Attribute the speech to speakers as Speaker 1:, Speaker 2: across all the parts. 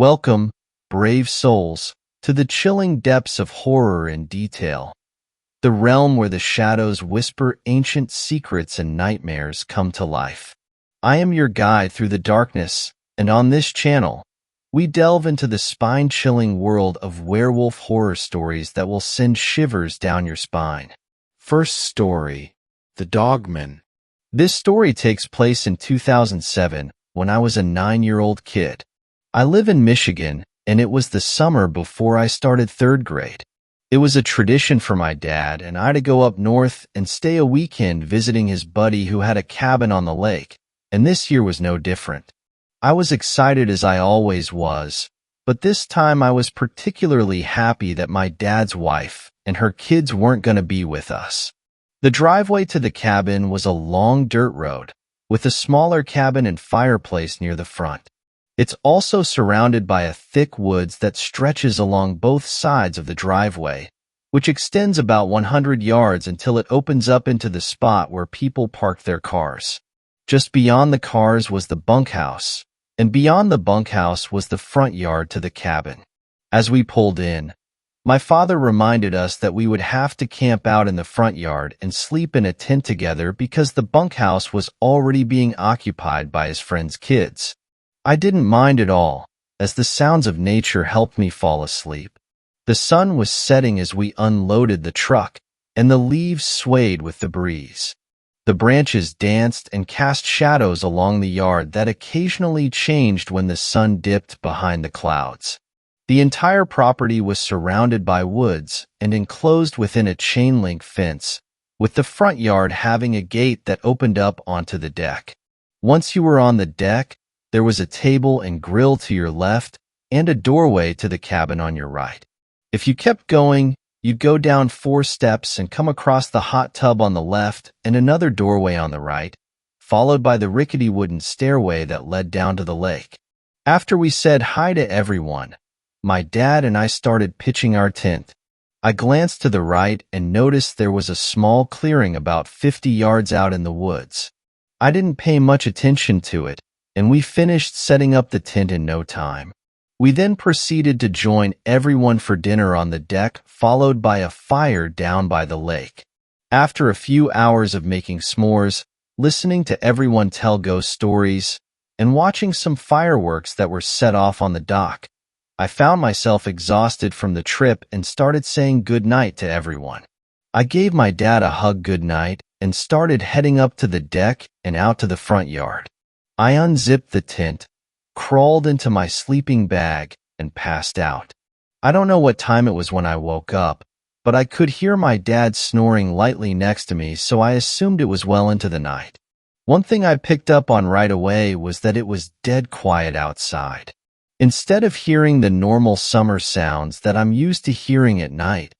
Speaker 1: Welcome, brave souls, to the chilling depths of horror and detail, the realm where the shadows whisper ancient secrets and nightmares come to life. I am your guide through the darkness, and on this channel, we delve into the spine-chilling world of werewolf horror stories that will send shivers down your spine. First story, The Dogman. This story takes place in 2007 when I was a 9-year-old kid. I live in Michigan, and it was the summer before I started 3rd grade. It was a tradition for my dad and I to go up north and stay a weekend visiting his buddy who had a cabin on the lake, and this year was no different. I was excited as I always was, but this time I was particularly happy that my dad's wife and her kids weren't going to be with us. The driveway to the cabin was a long dirt road, with a smaller cabin and fireplace near the front. It's also surrounded by a thick woods that stretches along both sides of the driveway, which extends about 100 yards until it opens up into the spot where people park their cars. Just beyond the cars was the bunkhouse, and beyond the bunkhouse was the front yard to the cabin. As we pulled in, my father reminded us that we would have to camp out in the front yard and sleep in a tent together because the bunkhouse was already being occupied by his friend's kids. I didn't mind at all, as the sounds of nature helped me fall asleep. The sun was setting as we unloaded the truck, and the leaves swayed with the breeze. The branches danced and cast shadows along the yard that occasionally changed when the sun dipped behind the clouds. The entire property was surrounded by woods and enclosed within a chain-link fence, with the front yard having a gate that opened up onto the deck. Once you were on the deck, there was a table and grill to your left and a doorway to the cabin on your right. If you kept going, you'd go down 4 steps and come across the hot tub on the left and another doorway on the right, followed by the rickety wooden stairway that led down to the lake. After we said hi to everyone, my dad and I started pitching our tent. I glanced to the right and noticed there was a small clearing about 50 yards out in the woods. I didn't pay much attention to it, and we finished setting up the tent in no time. We then proceeded to join everyone for dinner on the deck, followed by a fire down by the lake. After a few hours of making s'mores, listening to everyone tell ghost stories, and watching some fireworks that were set off on the dock, I found myself exhausted from the trip and started saying good night to everyone. I gave my dad a hug goodnight and started heading up to the deck and out to the front yard. I unzipped the tent, crawled into my sleeping bag, and passed out. I don't know what time it was when I woke up, but I could hear my dad snoring lightly next to me, so I assumed it was well into the night. One thing I picked up on right away was that it was dead quiet outside. Instead of hearing the normal summer sounds that I'm used to hearing at night,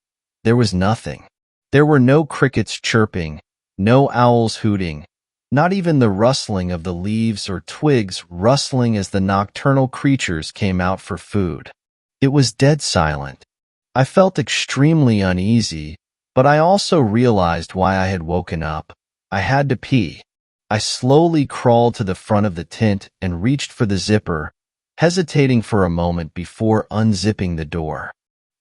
Speaker 1: there was nothing. There were no crickets chirping, no owls hooting, not even the rustling of the leaves or twigs rustling as the nocturnal creatures came out for food. It was dead silent. I felt extremely uneasy, but I also realized why I had woken up. I had to pee. I slowly crawled to the front of the tent and reached for the zipper, hesitating for a moment before unzipping the door.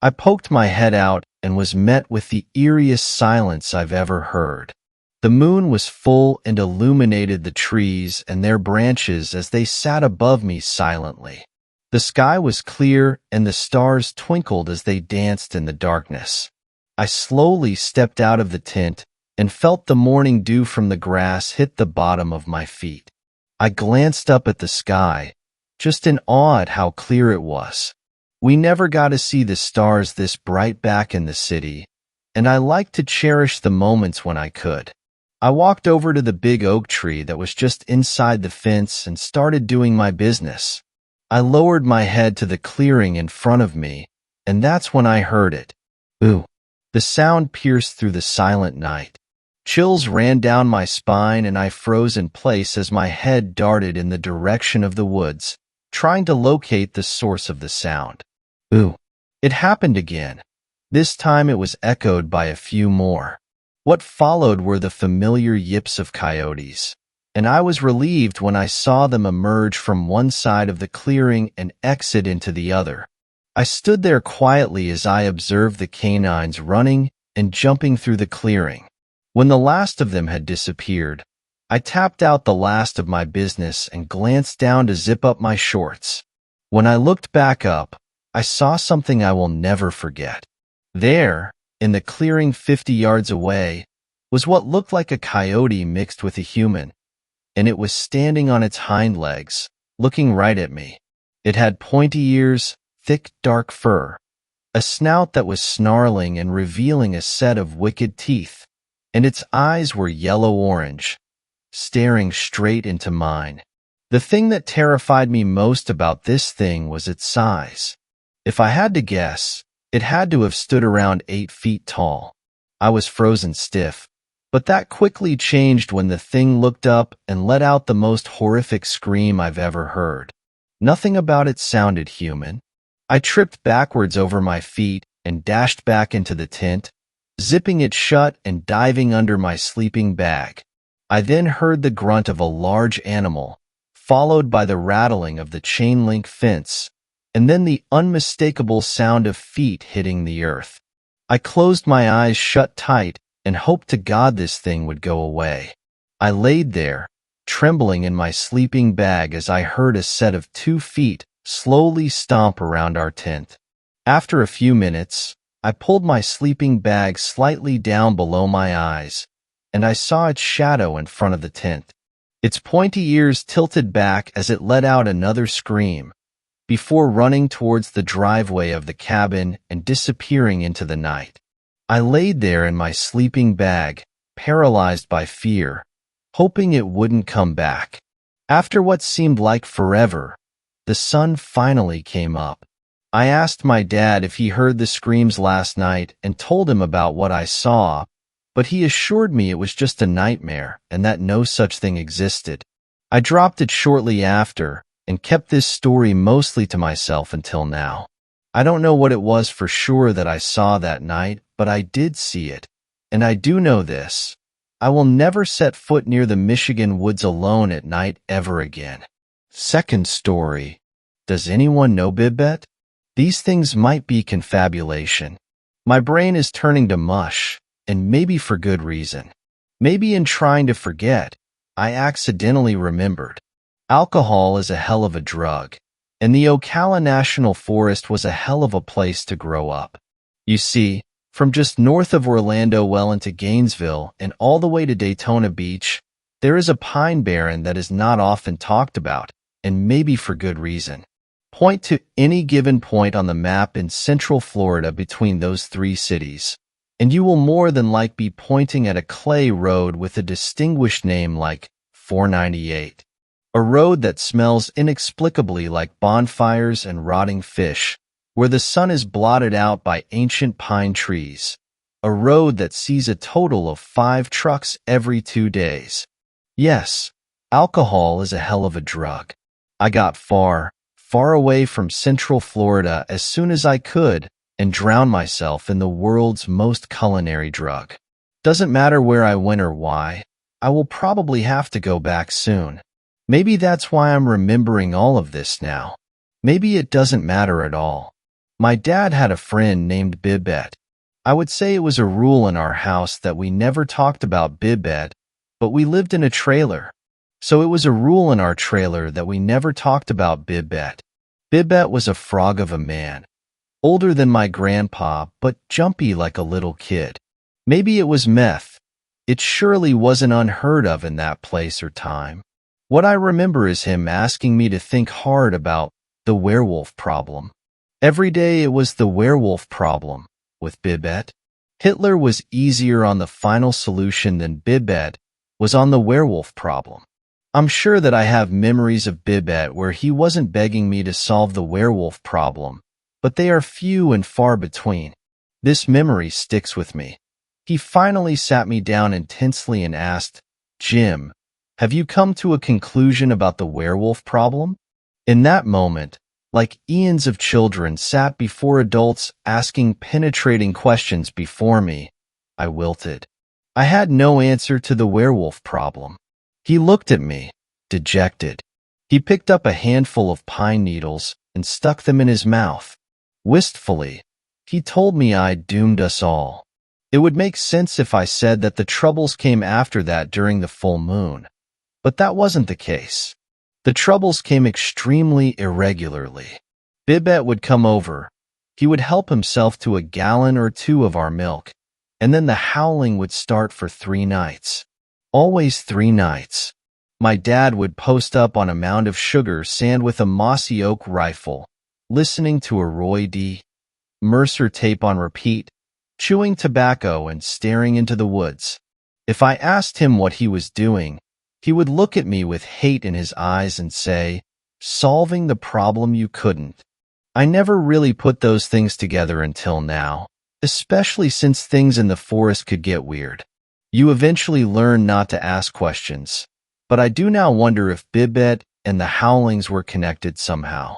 Speaker 1: I poked my head out and was met with the eeriest silence I've ever heard. The moon was full and illuminated the trees and their branches as they sat above me silently. The sky was clear and the stars twinkled as they danced in the darkness. I slowly stepped out of the tent and felt the morning dew from the grass hit the bottom of my feet. I glanced up at the sky, just in awe at how clear it was. We never got to see the stars this bright back in the city, and I liked to cherish the moments when I could. I walked over to the big oak tree that was just inside the fence and started doing my business. I lowered my head to the clearing in front of me, and that's when I heard it. Ooh! The sound pierced through the silent night. Chills ran down my spine and I froze in place as my head darted in the direction of the woods, trying to locate the source of the sound. Ooh! It happened again. This time it was echoed by a few more. What followed were the familiar yips of coyotes. and I was relieved when I saw them emerge from one side of the clearing and exit into the other. I stood there quietly as I observed the canines running and jumping through the clearing. When the last of them had disappeared, I tapped out the last of my business and glanced down to zip up my shorts. When I looked back up, I saw something I will never forget. There, in the clearing 50 yards away, was what looked like a coyote mixed with a human, and it was standing on its hind legs, looking right at me. It had pointy ears, thick dark fur, a snout that was snarling and revealing a set of wicked teeth, and its eyes were yellow-orange, staring straight into mine. The thing that terrified me most about this thing was its size. If I had to guess, it had to have stood around 8 feet tall. I was frozen stiff, but that quickly changed when the thing looked up and let out the most horrific scream I've ever heard. Nothing about it sounded human. I tripped backwards over my feet and dashed back into the tent, zipping it shut and diving under my sleeping bag. I then heard the grunt of a large animal, followed by the rattling of the chain-link fence, and then the unmistakable sound of feet hitting the earth. I closed my eyes shut tight and hoped to God this thing would go away. I laid there, trembling in my sleeping bag as I heard a set of 2 feet slowly stomp around our tent. After a few minutes, I pulled my sleeping bag slightly down below my eyes, and I saw its shadow in front of the tent. Its pointy ears tilted back as it let out another scream, before running towards the driveway of the cabin and disappearing into the night. I laid there in my sleeping bag, paralyzed by fear, hoping it wouldn't come back. After what seemed like forever, the sun finally came up. I asked my dad if he heard the screams last night and told him about what I saw, but he assured me it was just a nightmare and that no such thing existed. I dropped it shortly after and kept this story mostly to myself until now. I don't know what it was for sure that I saw that night, but I did see it, and I do know this: I will never set foot near the Michigan woods alone at night ever again. Second story. Does anyone know Bibbet? These things might be confabulation. My brain is turning to mush, and maybe for good reason. Maybe in trying to forget, I accidentally remembered. Alcohol is a hell of a drug, and the Ocala National Forest was a hell of a place to grow up. You see, from just north of Orlando well into Gainesville and all the way to Daytona Beach, there is a pine barren that is not often talked about, and maybe for good reason. Point to any given point on the map in Central Florida between those 3 cities, and you will more than likely be pointing at a clay road with a distinguished name like 498. A road that smells inexplicably like bonfires and rotting fish, where the sun is blotted out by ancient pine trees. A road that sees a total of 5 trucks every 2 days. Yes, alcohol is a hell of a drug. I got far away from Central Florida as soon as I could and drowned myself in the world's most culinary drug. Doesn't matter where I went or why, I will probably have to go back soon. Maybe that's why I'm remembering all of this now. Maybe it doesn't matter at all. My dad had a friend named Bibbet. I would say it was a rule in our house that we never talked about Bibbet, but we lived in a trailer. So it was a rule in our trailer that we never talked about Bibbet. Bibbet was a frog of a man, older than my grandpa, but jumpy like a little kid. Maybe it was meth. It surely wasn't unheard of in that place or time. What I remember is him asking me to think hard about the werewolf problem. Every day it was the werewolf problem with Bibbet. Hitler was easier on the final solution than Bibbet was on the werewolf problem. I'm sure that I have memories of Bibbet where he wasn't begging me to solve the werewolf problem, but they are few and far between. This memory sticks with me. He finally sat me down intensely and asked, "Jim, have you come to a conclusion about the werewolf problem?" In that moment, like eons of children sat before adults asking penetrating questions before me, I wilted. I had no answer to the werewolf problem. He looked at me, dejected. He picked up a handful of pine needles and stuck them in his mouth. Wistfully, he told me I'd doomed us all. It would make sense if I said that the troubles came after that during the full moon. But that wasn't the case. The troubles came extremely irregularly. Bibet would come over. He would help himself to a gallon or two of our milk, and then the howling would start for 3 nights. Always 3 nights. My dad would post up on a mound of sugar sand with a mossy oak rifle, listening to a Roy D. Mercer tape on repeat, chewing tobacco and staring into the woods. If I asked him what he was doing, he would look at me with hate in his eyes and say, "Solving the problem you couldn't." I never really put those things together until now, especially since things in the forest could get weird. You eventually learn not to ask questions, but I do now wonder if Bibet and the howlings were connected somehow.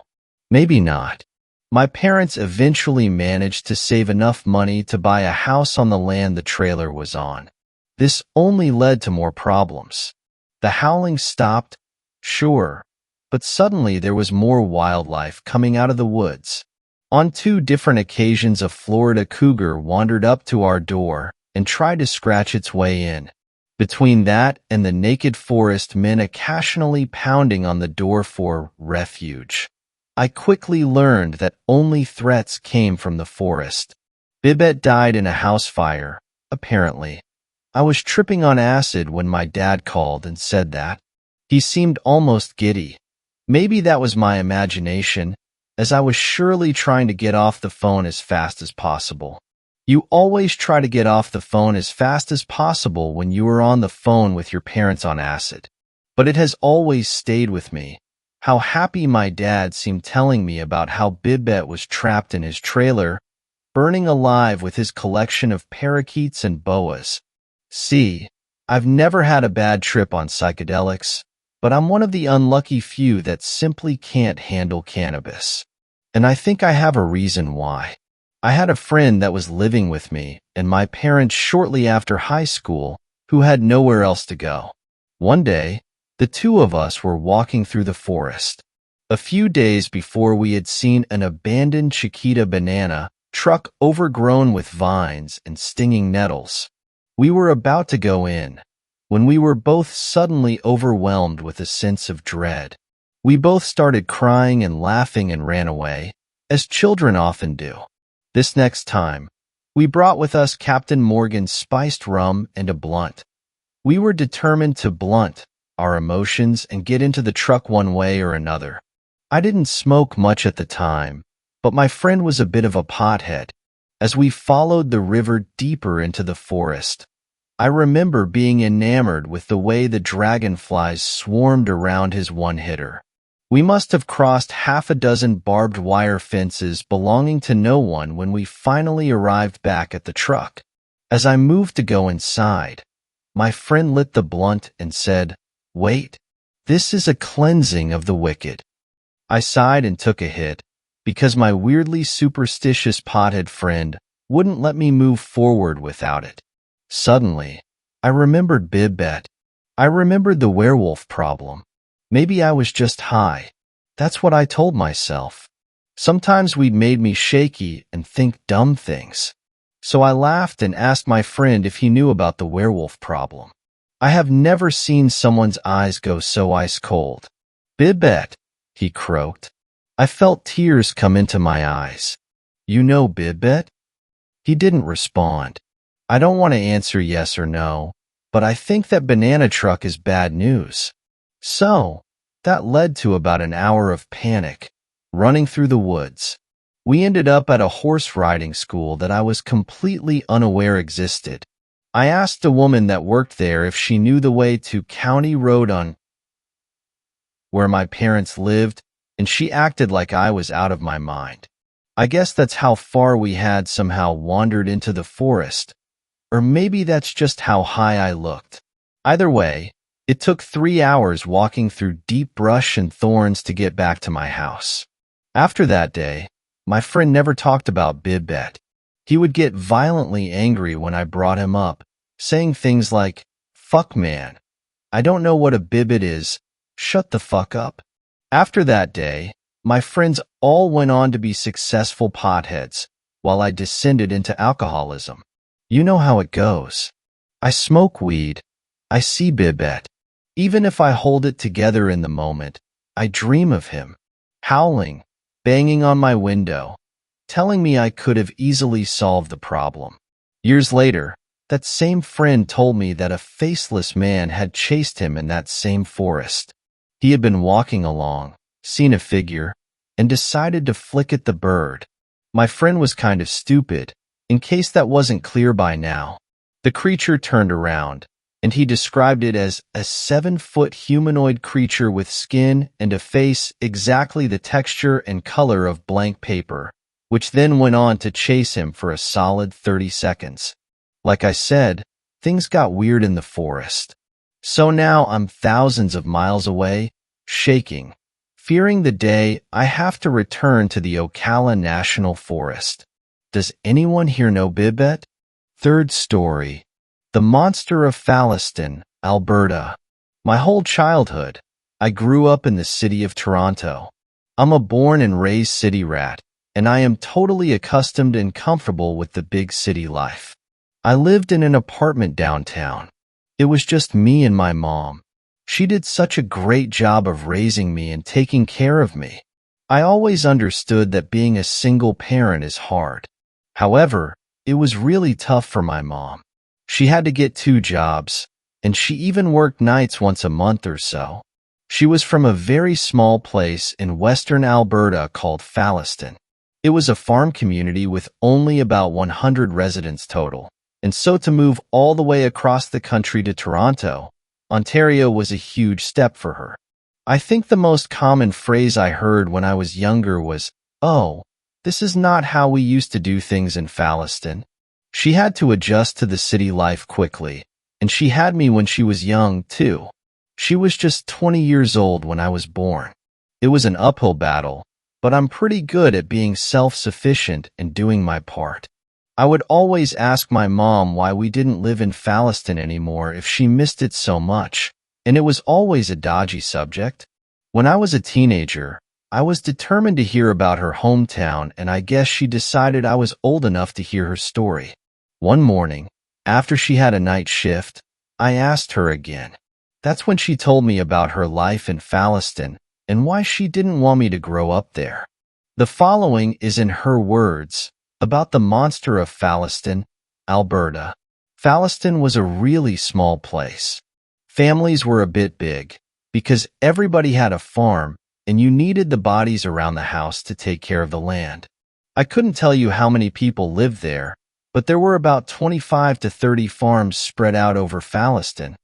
Speaker 1: Maybe not. My parents eventually managed to save enough money to buy a house on the land the trailer was on. This only led to more problems. The howling stopped, sure, but suddenly there was more wildlife coming out of the woods. On 2 different occasions, a Florida cougar wandered up to our door and tried to scratch its way in. Between that and the naked forest men occasionally pounding on the door for refuge, I quickly learned that only threats came from the forest. Bibet died in a house fire, apparently. I was tripping on acid when my dad called and said that. He seemed almost giddy. Maybe that was my imagination, as I was surely trying to get off the phone as fast as possible. You always try to get off the phone as fast as possible when you are on the phone with your parents on acid. But it has always stayed with me. How happy my dad seemed telling me about how Bibet was trapped in his trailer, burning alive with his collection of parakeets and boas. See, I've never had a bad trip on psychedelics, but I'm one of the unlucky few that simply can't handle cannabis. And I think I have a reason why. I had a friend that was living with me and my parents shortly after high school who had nowhere else to go. One day, the 2 of us were walking through the forest. A few days before, we had seen an abandoned Chiquita banana truck overgrown with vines and stinging nettles. We were about to go in, when we were both suddenly overwhelmed with a sense of dread. We both started crying and laughing and ran away, as children often do. This next time, we brought with us Captain Morgan's spiced rum and a blunt. We were determined to blunt our emotions and get into the truck one way or another. I didn't smoke much at the time, but my friend was a bit of a pothead. As we followed the river deeper into the forest, I remember being enamored with the way the dragonflies swarmed around his one-hitter. We must have crossed 6 barbed wire fences belonging to no one when we finally arrived back at the truck. As I moved to go inside, my friend lit the blunt and said, "Wait, this is a cleansing of the wicked." I sighed and took a hit, because my weirdly superstitious pothead friend wouldn't let me move forward without it. Suddenly, I remembered Bibet. I remembered the werewolf problem. Maybe I was just high. That's what I told myself. Sometimes we'd made me shaky and think dumb things. So I laughed and asked my friend if he knew about the werewolf problem. I have never seen someone's eyes go so ice cold. "Bibet," he croaked. I felt tears come into my eyes. "You know Bibet?" He didn't respond. I don't want to answer yes or no, but I think that banana truck is bad news. So, that led to about an hour of panic, running through the woods. We ended up at a horse riding school that I was completely unaware existed. I asked a woman that worked there if she knew the way to County Road on where my parents lived, and she acted like I was out of my mind. I guess that's how far we had somehow wandered into the forest. Or maybe that's just how high I looked. Either way, it took 3 hours walking through deep brush and thorns to get back to my house. After that day, my friend never talked about Bibet. He would get violently angry when I brought him up, saying things like, "Fuck man, I don't know what a bibbit is. Shut the fuck up. After that day, my friends all went on to be successful potheads, while I descended into alcoholism. You know how it goes. I smoke weed. I see Bibbet. Even if I hold it together in the moment, I dream of him, howling, banging on my window, telling me I could have easily solved the problem. Years later, that same friend told me that a faceless man had chased him in that same forest. He had been walking along, seen a figure, and decided to flick at the bird. My friend was kind of stupid, in case that wasn't clear by now. The creature turned around, and he described it as a 7-foot humanoid creature with skin and a face exactly the texture and color of blank paper, which then went on to chase him for a solid 30 seconds. Like I said, things got weird in the forest. So now I'm thousands of miles away, shaking, fearing the day I have to return to the Ocala National Forest. Does anyone here know Bibbet? Third story. The Monster of Fallaston, Alberta. My whole childhood, I grew up in the city of Toronto. I'm a born and raised city rat, and I am totally accustomed and comfortable with the big city life. I lived in an apartment downtown. It was just me and my mom. She did such a great job of raising me and taking care of me. I always understood that being a single parent is hard. However, it was really tough for my mom. She had to get 2 jobs, and she even worked nights once a month or so. She was from a very small place in western Alberta called Fallaston. It was a farm community with only about 100 residents total, and so to move all the way across the country to Toronto, Ontario was a huge step for her. I think the most common phrase I heard when I was younger was, "Oh, this is not how we used to do things in Fallaston." She had to adjust to the city life quickly, and she had me when she was young, too. She was just 20 years old when I was born. It was an uphill battle, but I'm pretty good at being self-sufficient and doing my part. I would always ask my mom why we didn't live in Fallaston anymore if she missed it so much, and it was always a dodgy subject. When I was a teenager, I was determined to hear about her hometown, and I guess she decided I was old enough to hear her story. One morning, after she had a night shift, I asked her again. That's when she told me about her life in Fallaston and why she didn't want me to grow up there. The following is in her words about the Monster of Fallaston, Alberta. Fallaston was a really small place. Families were a bit big because everybody had a farm, and you needed the bodies around the house to take care of the land. I couldn't tell you how many people lived there, but there were about 25 to 30 farms spread out over Fallaston,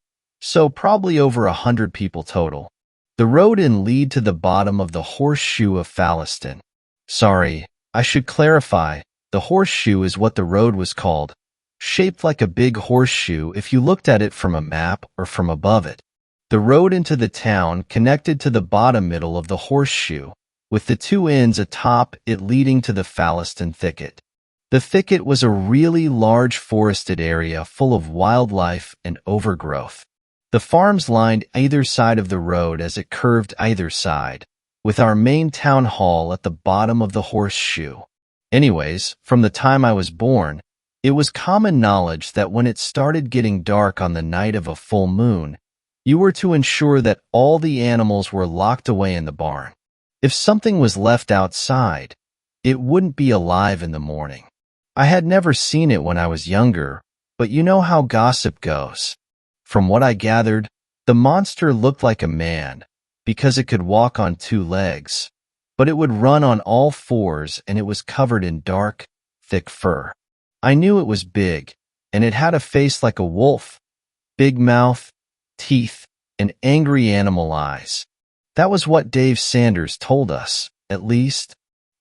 Speaker 1: so probably over 100 people total. The road in lead to the bottom of the horseshoe of Fallaston. Sorry, I should clarify, the horseshoe is what the road was called, shaped like a big horseshoe if you looked at it from a map or from above it. The road into the town connected to the bottom middle of the horseshoe, with the 2 ends atop it leading to the Fallaston thicket. The thicket was a really large forested area full of wildlife and overgrowth. The farms lined either side of the road as it curved either side, with our main town hall at the bottom of the horseshoe. Anyways, from the time I was born, it was common knowledge that when it started getting dark on the night of a full moon, you were to ensure that all the animals were locked away in the barn. If something was left outside, it wouldn't be alive in the morning. I had never seen it when I was younger, but you know how gossip goes. From what I gathered, the monster looked like a man because it could walk on 2 legs, but it would run on all 4s, and it was covered in dark, thick fur. I knew it was big, and it had a face like a wolf, big mouth, teeth, and angry animal eyes. That was what Dave Sanders told us, at least.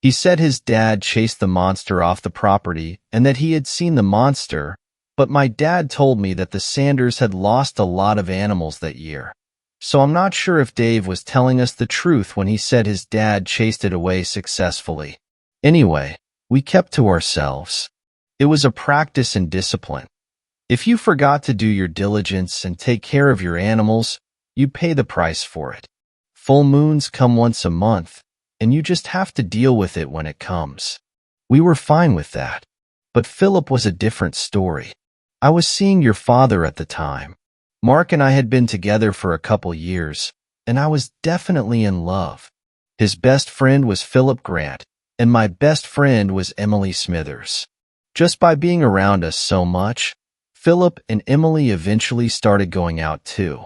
Speaker 1: He said his dad chased the monster off the property and that he had seen the monster, but my dad told me that the Sanders had lost a lot of animals that year. So I'm not sure if Dave was telling us the truth when he said his dad chased it away successfully. Anyway, we kept to ourselves. It was a practice in discipline. If you forgot to do your diligence and take care of your animals, you pay the price for it. Full moons come once a month, and you just have to deal with it when it comes. We were fine with that. But Philip was a different story. I was seeing your father at the time. Mark and I had been together for a couple years, and I was definitely in love. His best friend was Philip Grant, and my best friend was Emily Smithers. Just by being around us so much, Philip and Emily eventually started going out too.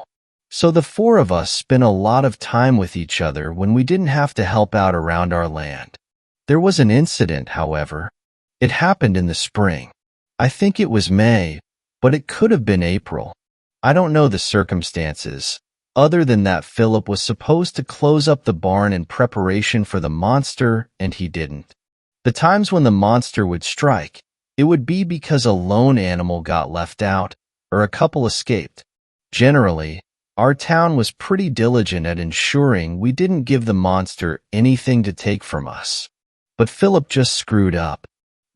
Speaker 1: So the four of us spent a lot of time with each other when we didn't have to help out around our land. There was an incident, however. It happened in the spring. I think it was May, but it could have been April. I don't know the circumstances, other than that Philip was supposed to close up the barn in preparation for the monster, and he didn't. The times when the monster would strike, it would be because a lone animal got left out, or a couple escaped. Generally, our town was pretty diligent at ensuring we didn't give the monster anything to take from us. But Philip just screwed up.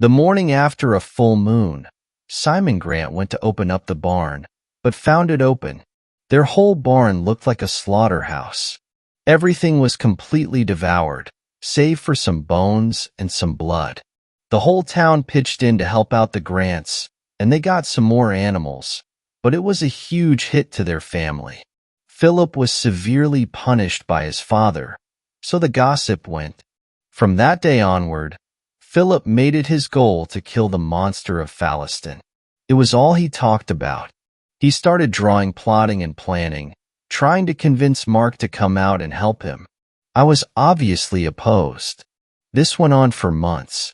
Speaker 1: The morning after a full moon, Simon Grant went to open up the barn, but found it open. Their whole barn looked like a slaughterhouse. Everything was completely devoured, save for some bones and some blood. The whole town pitched in to help out the Grants, and they got some more animals, but it was a huge hit to their family. Philip was severely punished by his father, so the gossip went. From that day onward, Philip made it his goal to kill the monster of Falliston. It was all he talked about. He started drawing, plotting, and planning, trying to convince Mark to come out and help him. I was obviously opposed. This went on for months.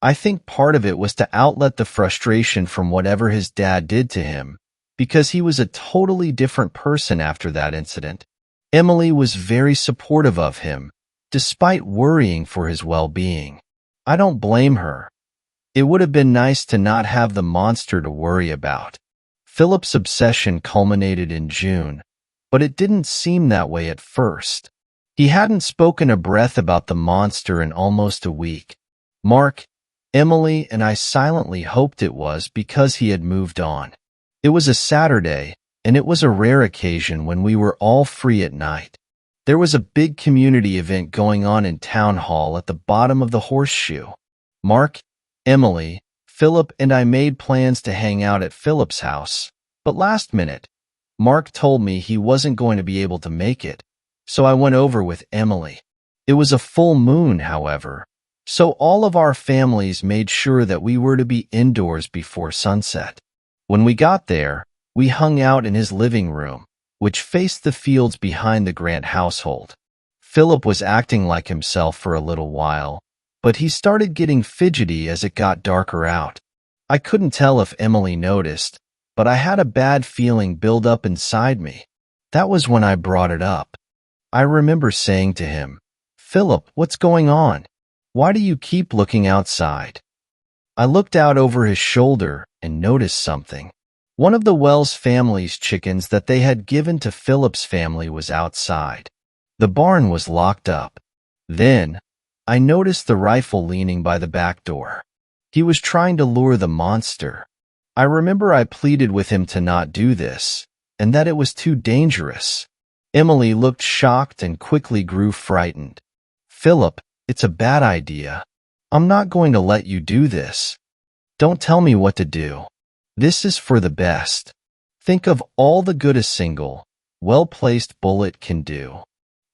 Speaker 1: I think part of it was to outlet the frustration from whatever his dad did to him, because he was a totally different person after that incident. Emily was very supportive of him, despite worrying for his well-being. I don't blame her. It would have been nice to not have the monster to worry about. Philip's obsession culminated in June, but it didn't seem that way at first. He hadn't spoken a breath about the monster in almost a week. Mark, Emily, and I silently hoped it was because he had moved on. It was a Saturday, and it was a rare occasion when we were all free at night. There was a big community event going on in Town Hall at the bottom of the Horseshoe. Mark, Emily, Philip, and I made plans to hang out at Philip's house, but last minute, Mark told me he wasn't going to be able to make it, so I went over with Emily. It was a full moon, however, so all of our families made sure that we were to be indoors before sunset. When we got there, we hung out in his living room, which faced the fields behind the Grant household. Philip was acting like himself for a little while, but he started getting fidgety as it got darker out. I couldn't tell if Emily noticed, but I had a bad feeling build up inside me. That was when I brought it up. I remember saying to him, "Philip, what's going on? Why do you keep looking outside?" I looked out over his shoulder and noticed something. One of the Wells family's chickens that they had given to Philip's family was outside. The barn was locked up. Then, I noticed the rifle leaning by the back door. He was trying to lure the monster. I remember I pleaded with him to not do this, and that it was too dangerous. Emily looked shocked and quickly grew frightened. "Philip, it's a bad idea. I'm not going to let you do this. Don't tell me what to do. This is for the best. Think of all the good a single, well-placed bullet can do."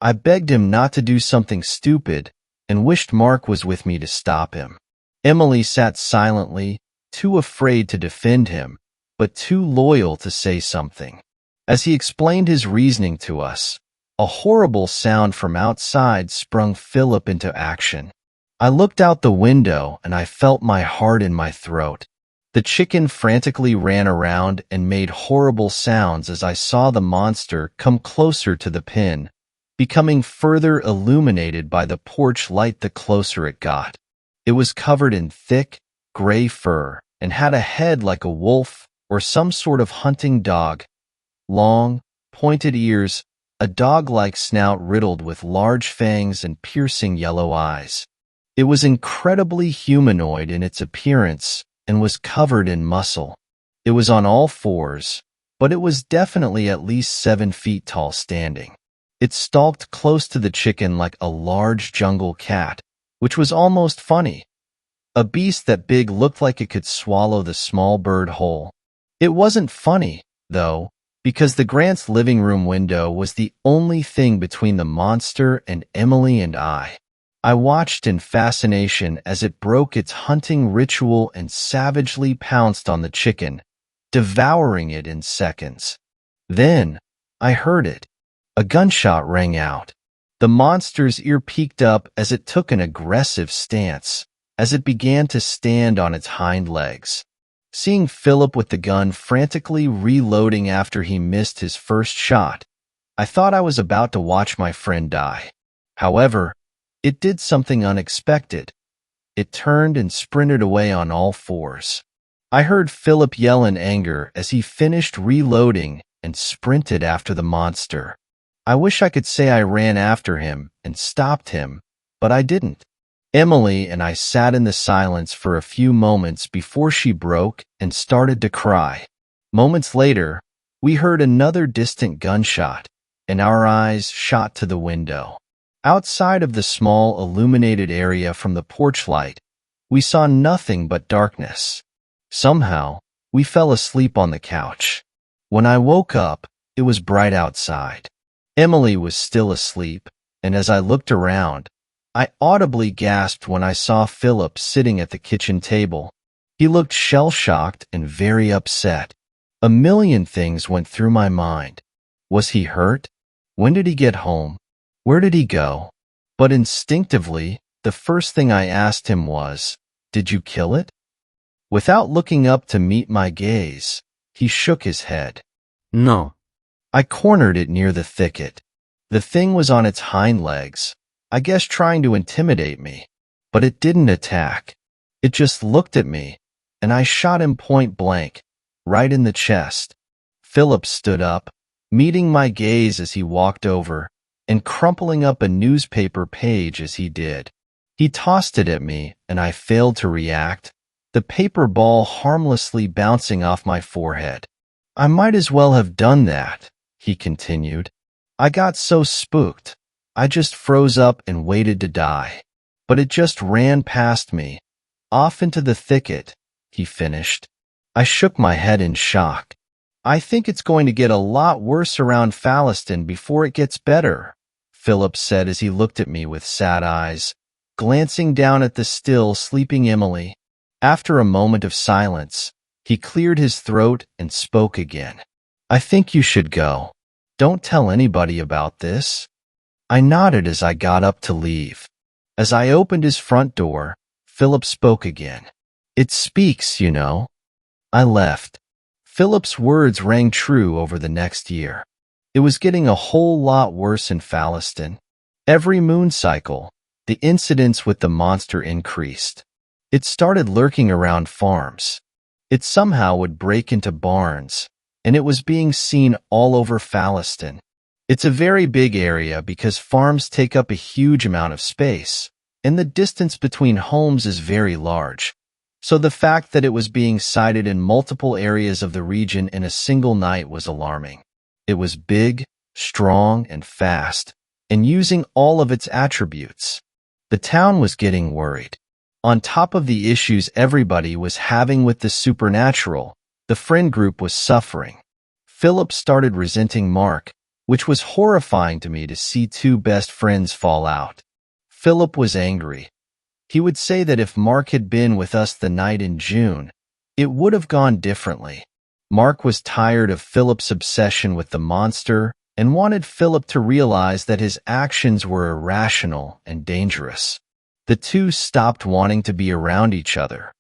Speaker 1: I begged him not to do something stupid and wished Mark was with me to stop him. Emily sat silently, too afraid to defend him, but too loyal to say something. As he explained his reasoning to us, a horrible sound from outside sprung Philip into action. I looked out the window and I felt my heart in my throat. The chicken frantically ran around and made horrible sounds as I saw the monster come closer to the pen, becoming further illuminated by the porch light the closer it got. It was covered in thick, gray fur and had a head like a wolf or some sort of hunting dog. Long, pointed ears, a dog-like snout riddled with large fangs and piercing yellow eyes. It was incredibly humanoid in its appearance and was covered in muscle. It was on all fours, but it was definitely at least 7 feet tall standing. It stalked close to the chicken like a large jungle cat, which was almost funny. A beast that big looked like it could swallow the small bird whole. It wasn't funny, though, because the Grant's living room window was the only thing between the monster and Emily and I. I watched in fascination as it broke its hunting ritual and savagely pounced on the chicken, devouring it in seconds. Then, I heard it. A gunshot rang out. The monster's ear peaked up as it took an aggressive stance, as it began to stand on its hind legs. Seeing Philip with the gun frantically reloading after he missed his first shot, I thought I was about to watch my friend die. However, it did something unexpected. It turned and sprinted away on all fours. I heard Philip yell in anger as he finished reloading and sprinted after the monster. I wish I could say I ran after him and stopped him, but I didn't. Emily and I sat in the silence for a few moments before she broke and started to cry. Moments later, we heard another distant gunshot, and our eyes shot to the window. Outside of the small illuminated area from the porch light, we saw nothing but darkness. Somehow, we fell asleep on the couch. When I woke up, it was bright outside. Emily was still asleep, and as I looked around, I audibly gasped when I saw Philip sitting at the kitchen table. He looked shell-shocked and very upset. A million things went through my mind. Was he hurt? When did he get home? Where did he go? But instinctively, the first thing I asked him was, "Did you kill it?" Without looking up to meet my gaze, he shook his head.
Speaker 2: No.
Speaker 1: I cornered it near the thicket. The thing was on its hind legs, I guess trying to intimidate me, but it didn't attack. It just looked at me, and I shot him point blank, right in the chest. Philip stood up, meeting my gaze as he walked over, and crumpling up a newspaper page as he did. He tossed it at me, and I failed to react, the paper ball harmlessly bouncing off my forehead. "I might as well have done that," he continued. "I got so spooked. I just froze up and waited to die. But it just ran past me. Off into the thicket," he finished. I shook my head in shock. "I think it's going to get a lot worse around Falliston before it gets better," Philip said as he looked at me with sad eyes, glancing down at the still sleeping Emily. After a moment of silence, he cleared his throat and spoke again. "I think you should go. Don't tell anybody about this." I nodded as I got up to leave. As I opened his front door, Philip spoke again. "It speaks, you know." I left. Philip's words rang true over the next year. It was getting a whole lot worse in Falliston. Every moon cycle, the incidents with the monster increased. It started lurking around farms. It somehow would break into barns, and it was being seen all over Falliston. It's a very big area because farms take up a huge amount of space, and the distance between homes is very large. So the fact that it was being sighted in multiple areas of the region in a single night was alarming. It was big, strong, and fast, and using all of its attributes. The town was getting worried. On top of the issues everybody was having with the supernatural, the friend group was suffering. Philip started resenting Mark, which was horrifying to me to see two best friends fall out. Philip was angry. He would say that if Mark had been with us the night in June, it would have gone differently. Mark was tired of Philip's obsession with the monster and wanted Philip to realize that his actions were irrational and dangerous. The two stopped wanting to be around each other.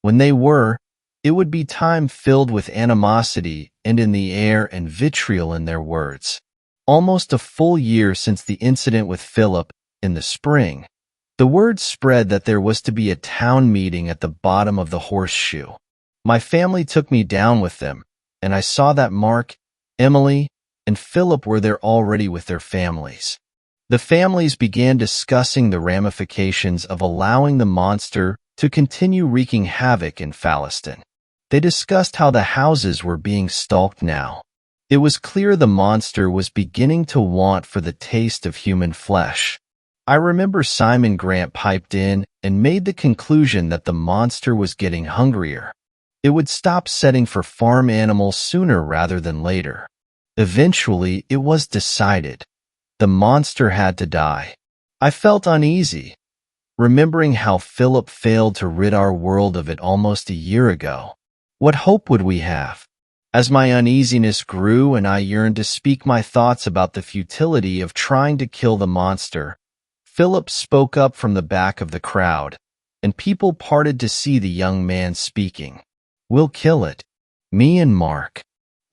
Speaker 1: When they were, it would be time filled with animosity and in the air and vitriol in their words. Almost a full year since the incident with Philip in the spring, the word spread that there was to be a town meeting at the bottom of the horseshoe. My family took me down with them, and I saw that Mark, Emily, and Philip were there already with their families. The families began discussing the ramifications of allowing the monster to continue wreaking havoc in Falliston. They discussed how the houses were being stalked now. It was clear the monster was beginning to want for the taste of human flesh. I remember Simon Grant piped in and made the conclusion that the monster was getting hungrier. It would stop setting for farm animals sooner rather than later. Eventually, it was decided. The monster had to die. I felt uneasy, remembering how Philip failed to rid our world of it almost a year ago. What hope would we have? As my uneasiness grew and I yearned to speak my thoughts about the futility of trying to kill the monster, Philip spoke up from the back of the crowd, and people parted to see the young man speaking. We'll kill it. Me and Mark.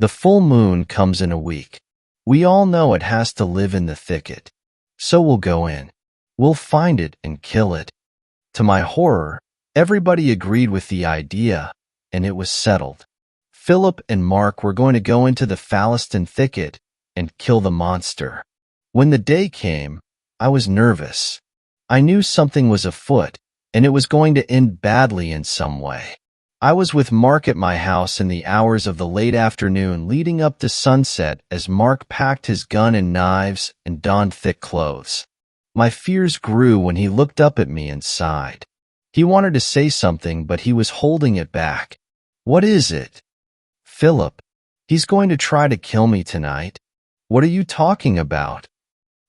Speaker 1: The full moon comes in a week. We all know it has to live in the thicket. So we'll go in. We'll find it and kill it. To my horror, everybody agreed with the idea, and it was settled. Philip and Mark were going to go into the Fallaston thicket and kill the monster. When the day came, I was nervous. I knew something was afoot, and it was going to end badly in some way. I was with Mark at my house in the hours of the late afternoon leading up to sunset as Mark packed his gun and knives and donned thick clothes. My fears grew when he looked up at me and sighed. He wanted to say something, but he was holding it back. What is it? Philip, he's going to try to kill me tonight. What are you talking about?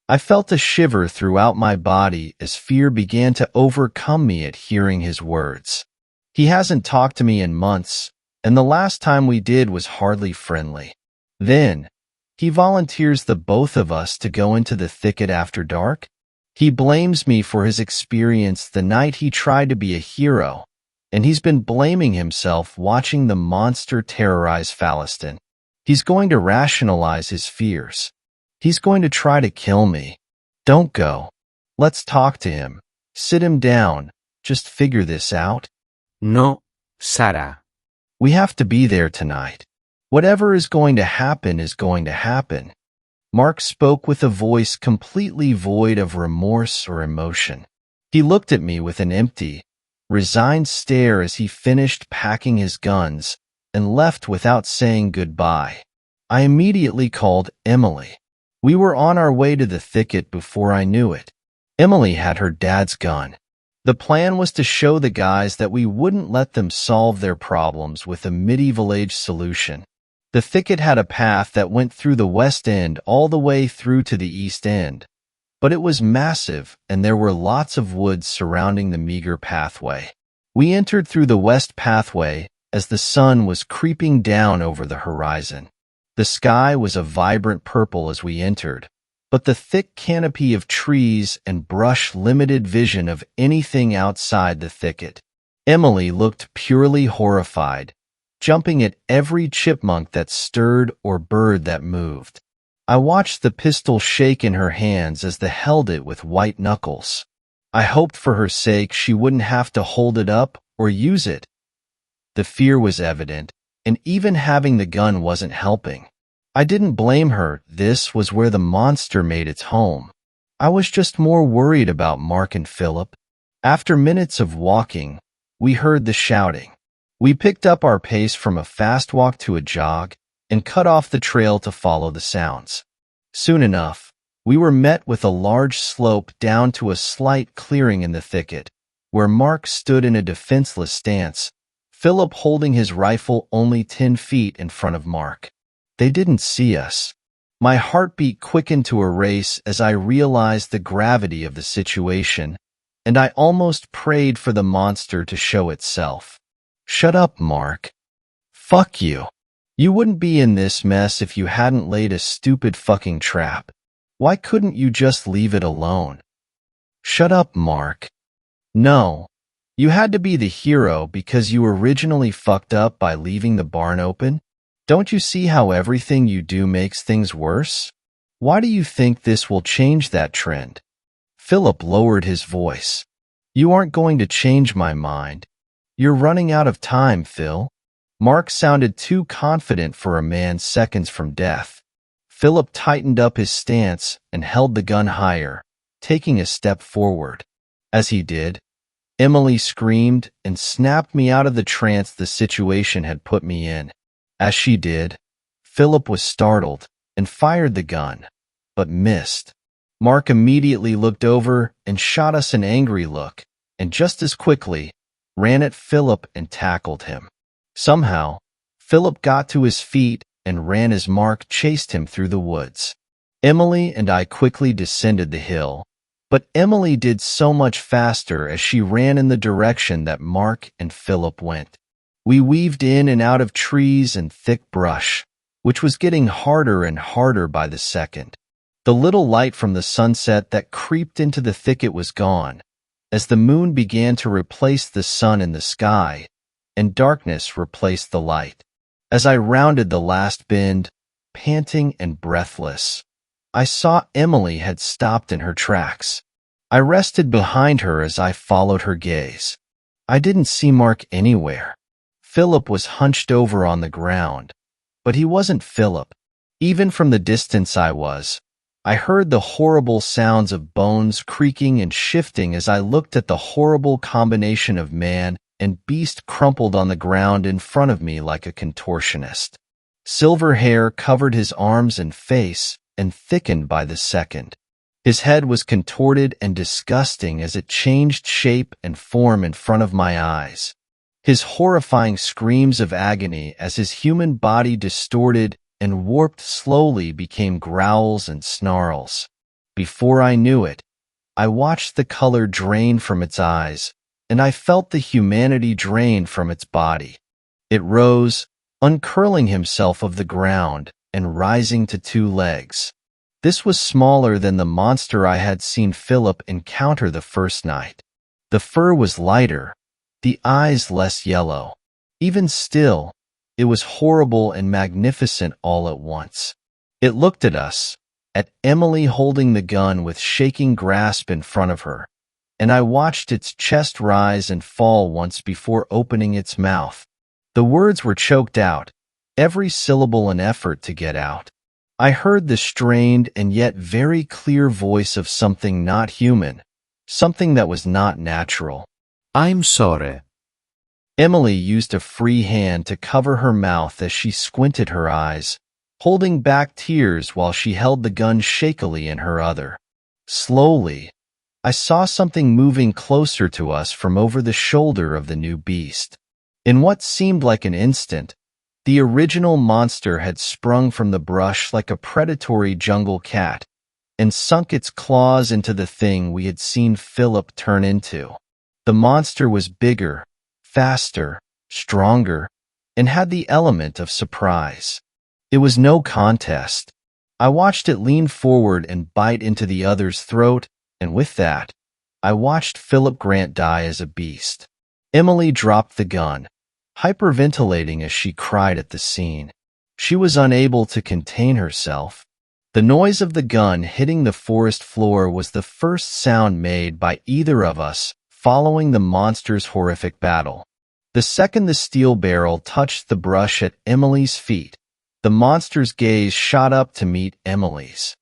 Speaker 1: I felt a shiver throughout my body as fear began to overcome me at hearing his words. He hasn't talked to me in months, and the last time we did was hardly friendly. Then, he volunteers the both of us to go into the thicket after dark? He blames me for his experience the night he tried to be a hero, and he's been blaming himself watching the monster terrorize Fallaston. He's going to rationalize his fears. He's going to try to kill me. Don't go. Let's talk to him. Sit him down. Just figure this out.
Speaker 2: No, Sarah.
Speaker 1: We have to be there tonight. Whatever is going to happen is going to happen. Mark spoke with a voice completely void of remorse or emotion. He looked at me with an empty, resigned stare as he finished packing his guns and left without saying goodbye. I immediately called Emily. We were on our way to the thicket before I knew it. Emily had her dad's gun. The plan was to show the guys that we wouldn't let them solve their problems with a medieval-age solution. The thicket had a path that went through the west end all the way through to the east end, but it was massive and there were lots of woods surrounding the meager pathway. We entered through the west pathway as the sun was creeping down over the horizon. The sky was a vibrant purple as we entered, but the thick canopy of trees and brush limited vision of anything outside the thicket. Emily looked purely horrified, jumping at every chipmunk that stirred or bird that moved. I watched the pistol shake in her hands as they held it with white knuckles. I hoped for her sake she wouldn't have to hold it up or use it. The fear was evident, and even having the gun wasn't helping. I didn't blame her. This was where the monster made its home. I was just more worried about Mark and Philip. After minutes of walking, we heard the shouting. We picked up our pace from a fast walk to a jog and cut off the trail to follow the sounds. Soon enough, we were met with a large slope down to a slight clearing in the thicket, where Mark stood in a defenseless stance, Philip holding his rifle only 10 feet in front of Mark. They didn't see us. My heartbeat quickened to a race as I realized the gravity of the situation, and I almost prayed for the monster to show itself. Shut up, Mark. Fuck you. You wouldn't be in this mess if you hadn't laid a stupid fucking trap. Why couldn't you just leave it alone? Shut up, Mark. No. You had to be the hero because you originally fucked up by leaving the barn open? Don't you see how everything you do makes things worse? Why do you think this will change that trend? Philip lowered his voice. You aren't going to change my mind. You're running out of time, Phil. Mark sounded too confident for a man seconds from death. Philip tightened up his stance and held the gun higher, taking a step forward. As he did, Emily screamed and snapped me out of the trance the situation had put me in. As she did, Philip was startled and fired the gun, but missed. Mark immediately looked over and shot us an angry look, and just as quickly, ran at Philip and tackled him. Somehow, Philip got to his feet and ran as Mark chased him through the woods. Emily and I quickly descended the hill, but Emily did so much faster as she ran in the direction that Mark and Philip went. We weaved in and out of trees and thick brush, which was getting harder and harder by the second. The little light from the sunset that creeped into the thicket was gone, as the moon began to replace the sun in the sky, and darkness replaced the light. As I rounded the last bend, panting and breathless, I saw Emily had stopped in her tracks. I rested behind her as I followed her gaze. I didn't see Mark anywhere. Philip was hunched over on the ground, but he wasn't Philip. Even from the distance I heard the horrible sounds of bones creaking and shifting as I looked at the horrible combination of man and beast crumpled on the ground in front of me like a contortionist. Silver hair covered his arms and face and thickened by the second. His head was contorted and disgusting as it changed shape and form in front of my eyes. His horrifying screams of agony as his human body distorted and warped slowly became growls and snarls. Before I knew it, I watched the color drain from its eyes, and I felt the humanity drain from its body. It rose, uncurling himself of the ground and rising to 2 legs. This was smaller than the monster I had seen Philip encounter the first night. The fur was lighter, the eyes less yellow. Even still, it was horrible and magnificent all at once. It looked at us, at Emily holding the gun with shaking grasp in front of her, and I watched its chest rise and fall once before opening its mouth. The words were choked out, every syllable an effort to get out. I heard the strained and yet very clear voice of something not human, something that was not natural.
Speaker 2: I'm sorry.
Speaker 1: Emily used a free hand to cover her mouth as she squinted her eyes, holding back tears while she held the gun shakily in her other. Slowly, I saw something moving closer to us from over the shoulder of the new beast. In what seemed like an instant, the original monster had sprung from the brush like a predatory jungle cat and sunk its claws into the thing we had seen Philip turn into. The monster was bigger, faster, stronger, and had the element of surprise. It was no contest. I watched it lean forward and bite into the other's throat, and with that, I watched Philip Grant die as a beast. Emily dropped the gun, hyperventilating as she cried at the scene. She was unable to contain herself. The noise of the gun hitting the forest floor was the first sound made by either of us following the monster's horrific battle. The second the steel barrel touched the brush at Emily's feet, the monster's gaze shot up to meet Emily's.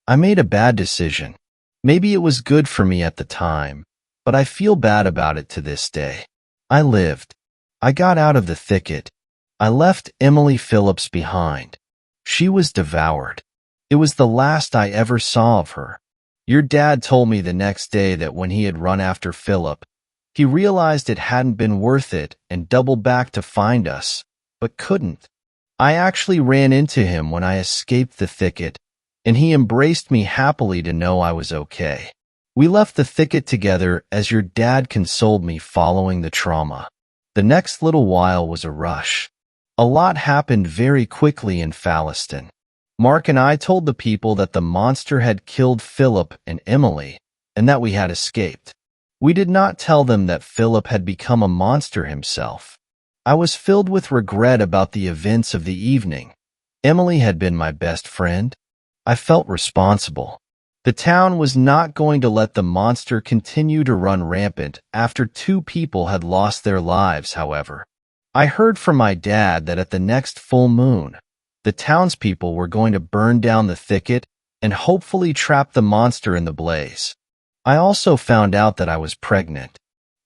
Speaker 1: I made a bad decision. Maybe it was good for me at the time, but I feel bad about it to this day. I lived. I got out of the thicket. I left Emily Phillips behind. She was devoured. It was the last I ever saw of her. Your dad told me the next day that when he had run after Philip, he realized it hadn't been worth it and doubled back to find us, but couldn't. I actually ran into him when I escaped the thicket, and he embraced me happily to know I was okay. We left the thicket together as your dad consoled me following the trauma. The next little while was a rush. A lot happened very quickly in Falliston. Mark and I told the people that the monster had killed Philip and Emily, and that we had escaped. We did not tell them that Philip had become a monster himself. I was filled with regret about the events of the evening. Emily had been my best friend. I felt responsible. The town was not going to let the monster continue to run rampant after 2 people had lost their lives, however. I heard from my dad that at the next full moon, the townspeople were going to burn down the thicket and hopefully trap the monster in the blaze. I also found out that I was pregnant.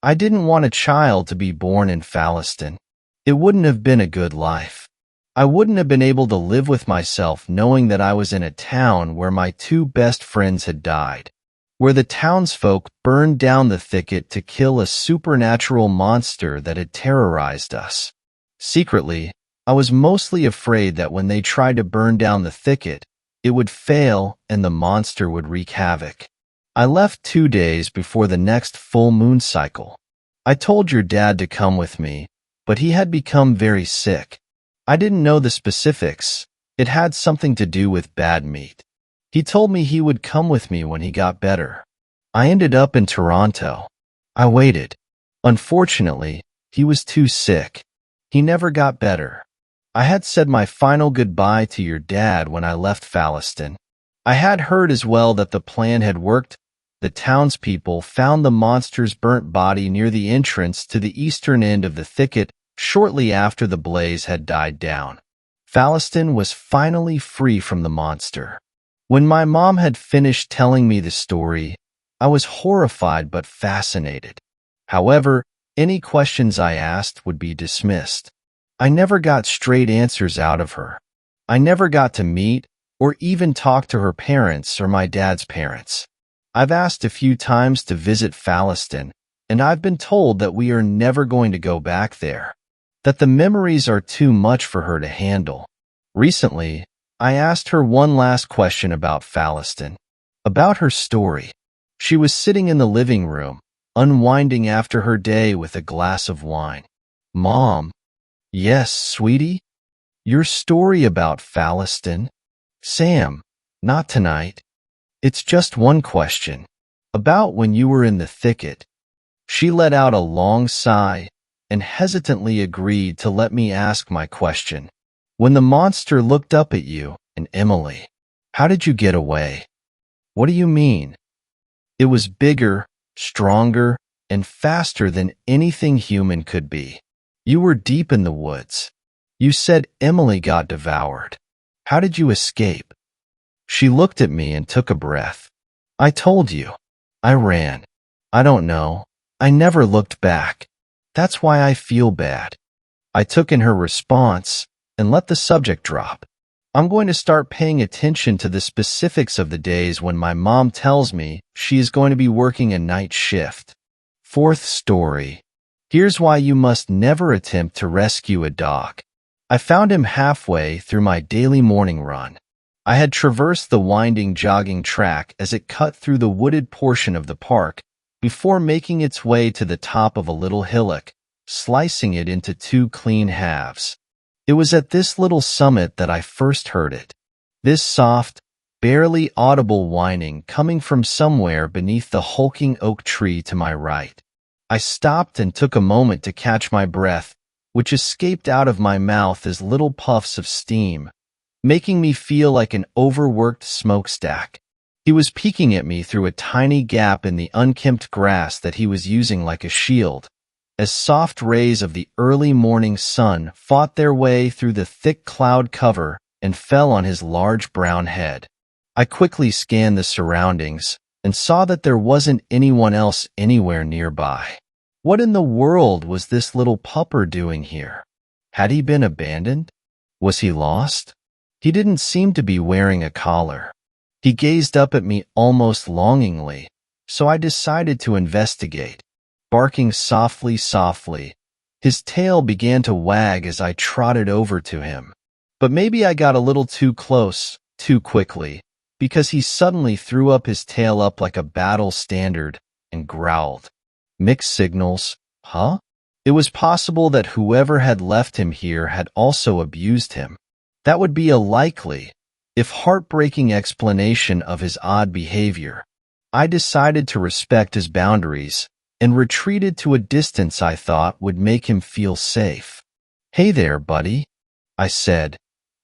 Speaker 1: I didn't want a child to be born in Fallaston. It wouldn't have been a good life. I wouldn't have been able to live with myself knowing that I was in a town where my two best friends had died, where the townsfolk burned down the thicket to kill a supernatural monster that had terrorized us. Secretly, I was mostly afraid that when they tried to burn down the thicket, it would fail and the monster would wreak havoc. I left 2 days before the next full moon cycle. I told your dad to come with me, but he had become very sick. I didn't know the specifics. It had something to do with bad meat. He told me he would come with me when he got better. I ended up in Toronto. I waited. Unfortunately, he was too sick. He never got better. I had said my final goodbye to your dad when I left Fallaston. I had heard as well that the plan had worked. The townspeople found the monster's burnt body near the entrance to the eastern end of the thicket shortly after the blaze had died down. Fallaston was finally free from the monster. When my mom had finished telling me the story, I was horrified but fascinated. However, any questions I asked would be dismissed. I never got straight answers out of her. I never got to meet or even talk to her parents or my dad's parents. I've asked a few times to visit Fallaston, and I've been told that we are never going to go back there, that the memories are too much for her to handle. Recently, I asked her one last question about Fallaston, about her story. She was sitting in the living room, unwinding after her day with a glass of wine. Mom, yes, sweetie? Your story about Fallaston? Sam, not tonight. It's just one question. About when you were in the thicket. She let out a long sigh and hesitantly agreed to let me ask my question. When the monster looked up at you and Emily, how did you get away? What do you mean? It was bigger, stronger, and faster than anything human could be. You were deep in the woods. You said Emily got devoured. How did you escape? She looked at me and took a breath. I told you. I ran. I don't know. I never looked back. That's why I feel bad. I took in her response and let the subject drop. I'm going to start paying attention to the specifics of the days when my mom tells me she is going to be working a night shift. Fourth story. Here's why you must never attempt to rescue a dog. I found him halfway through my daily morning run. I had traversed the winding jogging track as it cut through the wooded portion of the park before making its way to the top of a little hillock, slicing it into 2 clean halves. It was at this little summit that I first heard it. This soft, barely audible whining coming from somewhere beneath the hulking oak tree to my right. I stopped and took a moment to catch my breath, which escaped out of my mouth as little puffs of steam, making me feel like an overworked smokestack. He was peeking at me through a tiny gap in the unkempt grass that he was using like a shield, as soft rays of the early morning sun fought their way through the thick cloud cover and fell on his large brown head. I quickly scanned the surroundings and saw that there wasn't anyone else anywhere nearby. What in the world was this little pupper doing here? Had he been abandoned? Was he lost? He didn't seem to be wearing a collar. He gazed up at me almost longingly, so I decided to investigate. Barking softly, his tail began to wag as I trotted over to him. But maybe I got a little too close, too quickly, because he suddenly threw up his tail up like a battle standard and growled. Mixed signals, huh? It was possible that whoever had left him here had also abused him. That would be a likely, if heartbreaking explanation of his odd behavior. I decided to respect his boundaries and retreated to a distance I thought would make him feel safe. Hey there, buddy, I said,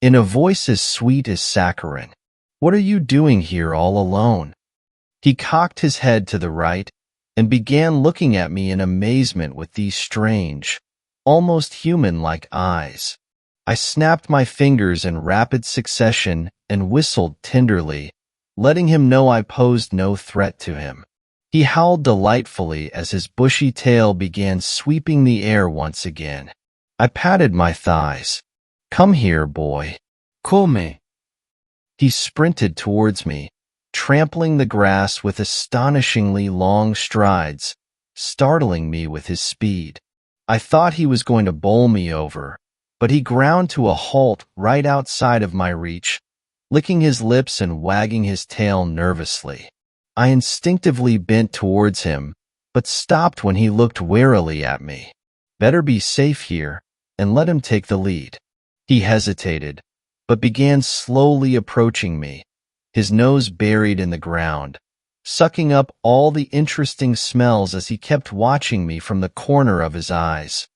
Speaker 1: in a voice as sweet as saccharine. What are you doing here all alone? He cocked his head to the right and began looking at me in amazement with these strange, almost human-like eyes. I snapped my fingers in rapid succession and whistled tenderly, letting him know I posed no threat to him. He howled delightfully as his bushy tail began sweeping the air once again. I patted my thighs. Come here, boy.
Speaker 2: Come.
Speaker 1: He sprinted towards me, trampling the grass with astonishingly long strides, startling me with his speed. I thought he was going to bowl me over, but he ground to a halt right outside of my reach, licking his lips and wagging his tail nervously. I instinctively bent towards him, but stopped when he looked warily at me. Better be safe here, and let him take the lead. He hesitated, but began slowly approaching me, his nose buried in the ground, sucking up all the interesting smells as he kept watching me from the corner of his eyes.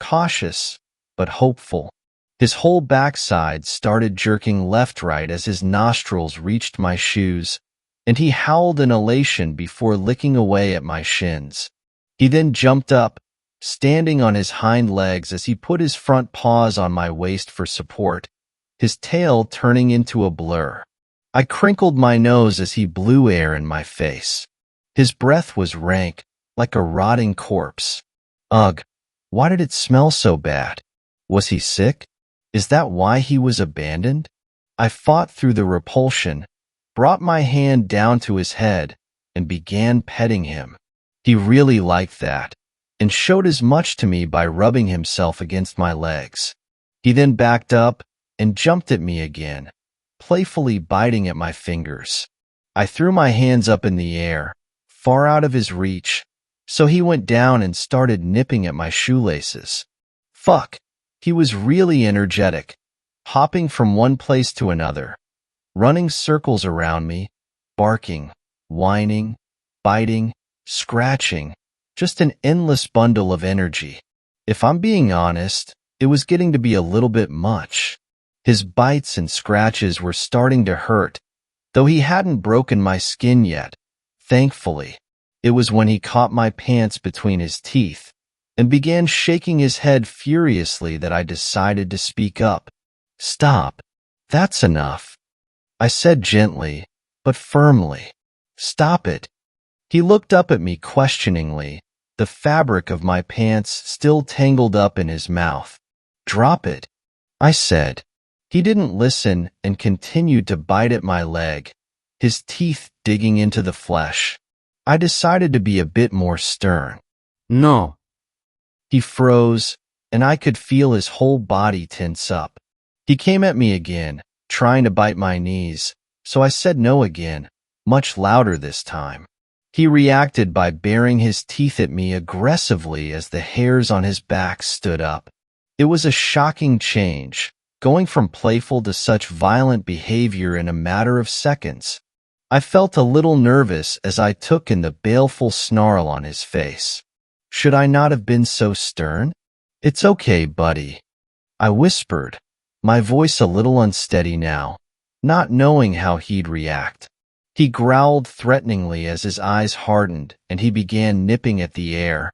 Speaker 1: Cautious, but hopeful. His whole backside started jerking left-right as his nostrils reached my shoes, and he howled in elation before licking away at my shins. He then jumped up, standing on his hind legs as he put his front paws on my waist for support, his tail turning into a blur. I crinkled my nose as he blew air in my face. His breath was rank, like a rotting corpse. Ugh, why did it smell so bad? Was he sick? Is that why he was abandoned? I fought through the repulsion, brought my hand down to his head, and began petting him. He really liked that, and showed as much to me by rubbing himself against my legs. He then backed up and jumped at me again, playfully biting at my fingers. I threw my hands up in the air, far out of his reach, so he went down and started nipping at my shoelaces. Fuck, he was really energetic, hopping from one place to another, running circles around me, barking, whining, biting, scratching, just an endless bundle of energy. If I'm being honest, it was getting to be a little bit much. His bites and scratches were starting to hurt, though he hadn't broken my skin yet, thankfully. It was when he caught my pants between his teeth and began shaking his head furiously that I decided to speak up. Stop. That's enough. I said gently, but firmly. Stop it. He looked up at me questioningly, the fabric of my pants still tangled up in his mouth. Drop it, I said. He didn't listen and continued to bite at my leg, his teeth digging into the flesh. I decided to be a bit more stern.
Speaker 2: No.
Speaker 1: He froze, and I could feel his whole body tense up. He came at me again, trying to bite my knees, so I said no again, much louder this time. He reacted by baring his teeth at me aggressively as the hairs on his back stood up. It was a shocking change, going from playful to such violent behavior in a matter of seconds. I felt a little nervous as I took in the baleful snarl on his face. Should I not have been so stern? It's okay, buddy, I whispered, my voice a little unsteady now, not knowing how he'd react. He growled threateningly as his eyes hardened and he began nipping at the air,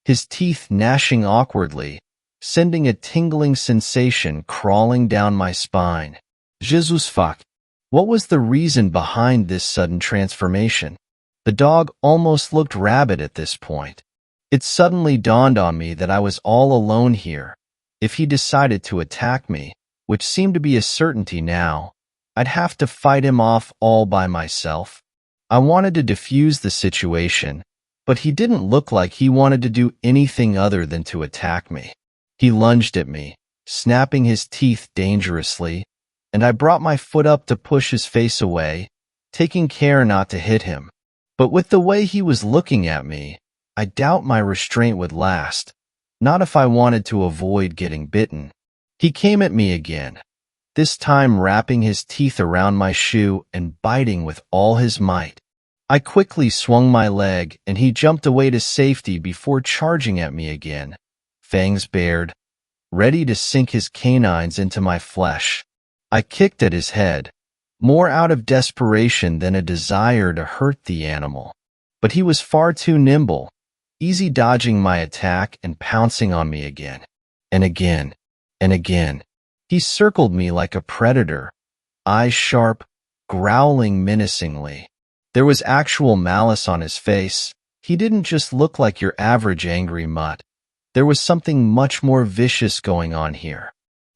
Speaker 1: his teeth gnashing awkwardly, sending a tingling sensation crawling down my spine. Jesus fuck. What was the reason behind this sudden transformation? The dog almost looked rabid at this point. It suddenly dawned on me that I was all alone here. If he decided to attack me, which seemed to be a certainty now, I'd have to fight him off all by myself. I wanted to defuse the situation, but he didn't look like he wanted to do anything other than to attack me. He lunged at me, snapping his teeth dangerously, and I brought my foot up to push his face away, taking care not to hit him. But with the way he was looking at me, I doubt my restraint would last, not if I wanted to avoid getting bitten. He came at me again, this time wrapping his teeth around my shoe and biting with all his might. I quickly swung my leg and he jumped away to safety before charging at me again, fangs bared, ready to sink his canines into my flesh. I kicked at his head, more out of desperation than a desire to hurt the animal. But he was far too nimble, easy dodging my attack and pouncing on me again, and again, and again. He circled me like a predator, eyes sharp, growling menacingly. There was actual malice on his face. He didn't just look like your average angry mutt. There was something much more vicious going on here.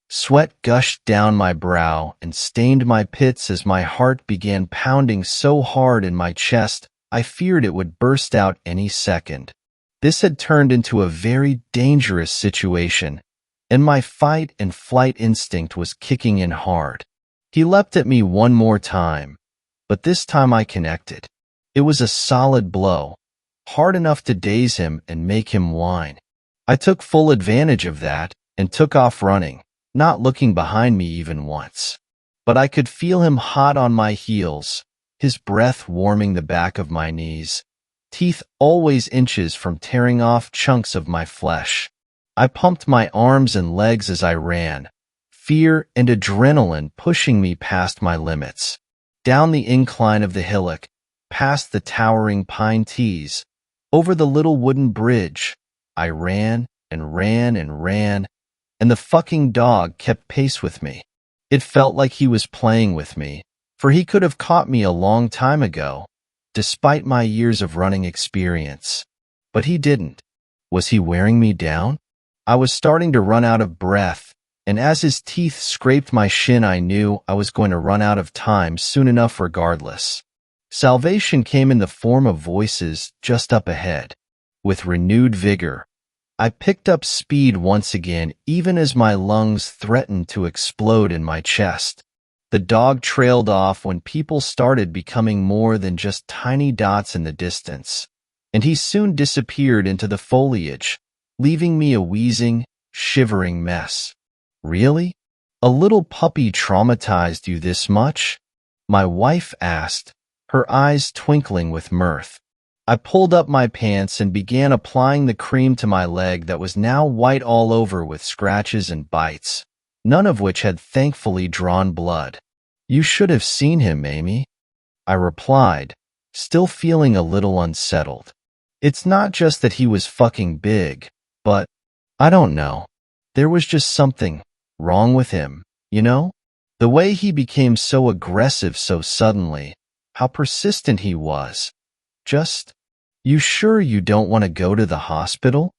Speaker 1: Sweat gushed down my brow and stained my pits as my heart began pounding so hard in my chest I feared it would burst out any second. This had turned into a very dangerous situation, and my fight and flight instinct was kicking in hard. He leapt at me one more time, but this time I connected. It was a solid blow, hard enough to daze him and make him whine. I took full advantage of that and took off running, not looking behind me even once. But I could feel him hot on my heels, his breath warming the back of my knees, teeth always inches from tearing off chunks of my flesh. I pumped my arms and legs as I ran, fear and adrenaline pushing me past my limits. Down the incline of the hillock, past the towering pine trees, over the little wooden bridge, I ran and ran and ran, and the fucking dog kept pace with me. It felt like he was playing with me, for he could have caught me a long time ago, despite my years of running experience. But he didn't. Was he wearing me down? I was starting to run out of breath, and as his teeth scraped my shin, I knew I was going to run out of time soon enough regardless. Salvation came in the form of voices just up ahead. With renewed vigor, I picked up speed once again, even as my lungs threatened to explode in my chest. The dog trailed off when people started becoming more than just tiny dots in the distance, and he soon disappeared into the foliage, leaving me a wheezing, shivering mess. Really? A little puppy traumatized you this much? My wife asked, her eyes twinkling with mirth. I pulled up my pants and began applying the cream to my leg that was now white all over with scratches and bites, none of which had thankfully drawn blood. You should have seen him, Amy, I replied, still feeling a little unsettled. It's not just that he was fucking big, but, I don't know. There was just something wrong with him, you know? The way he became so aggressive so suddenly, how persistent he was. You sure you don't want to go to the hospital?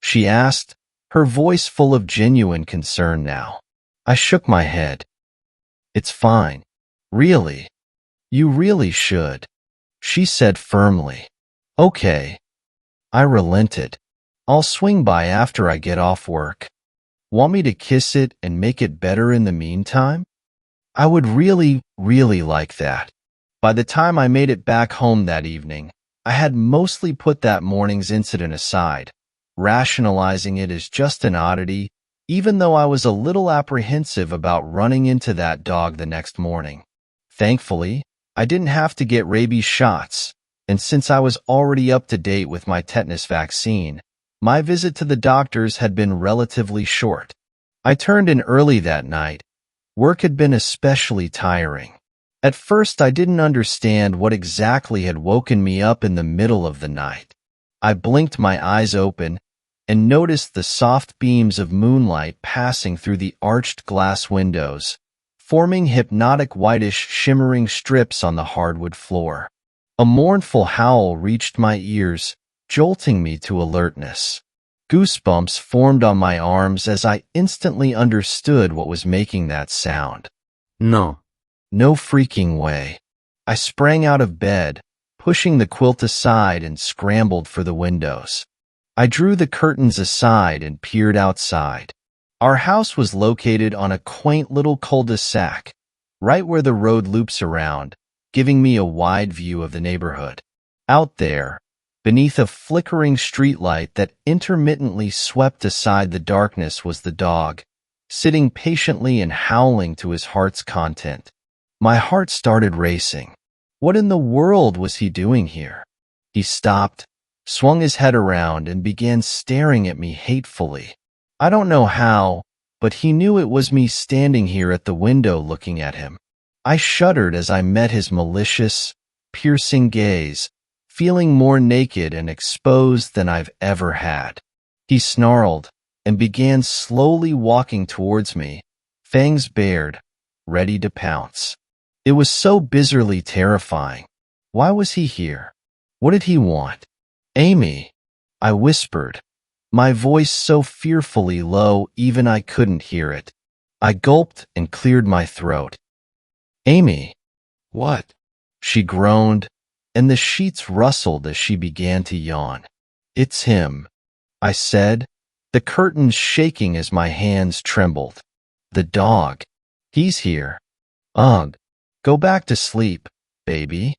Speaker 1: She asked, her voice full of genuine concern now. I shook my head. It's fine. Really? You really should, she said firmly. Okay. I relented. I'll swing by after I get off work. Want me to kiss it and make it better in the meantime? I would really, really like that. By the time I made it back home that evening, I had mostly put that morning's incident aside, rationalizing it as just an oddity, even though I was a little apprehensive about running into that dog the next morning. Thankfully, I didn't have to get rabies shots, and since I was already up to date with my tetanus vaccine, my visit to the doctors had been relatively short. I turned in early that night. Work had been especially tiring. At first, I didn't understand what exactly had woken me up in the middle of the night. I blinked my eyes open and noticed the soft beams of moonlight passing through the arched glass windows, forming hypnotic whitish shimmering strips on the hardwood floor. A mournful howl reached my ears, jolting me to alertness. Goosebumps formed on my arms as I instantly understood what was making that sound.
Speaker 2: No.
Speaker 1: No freaking way. I sprang out of bed, pushing the quilt aside and scrambled for the windows. I drew the curtains aside and peered outside. Our house was located on a quaint little cul-de-sac, right where the road loops around, giving me a wide view of the neighborhood. Out there, beneath a flickering streetlight that intermittently swept aside the darkness, was the dog, sitting patiently and howling to his heart's content. My heart started racing. What in the world was he doing here? He stopped, swung his head around, and began staring at me hatefully. I don't know how, but he knew it was me standing here at the window looking at him. I shuddered as I met his malicious, piercing gaze, feeling more naked and exposed than I've ever had. He snarled and began slowly walking towards me, fangs bared, ready to pounce. It was so bizarrely terrifying. Why was he here? What did he want? Amy, I whispered, my voice so fearfully low even I couldn't hear it. I gulped and cleared my throat. Amy.
Speaker 2: What?
Speaker 1: She groaned, and the sheets rustled as she began to yawn. It's him, I said, the curtains shaking as my hands trembled. The dog. He's here. Ugh. Go back to sleep, baby.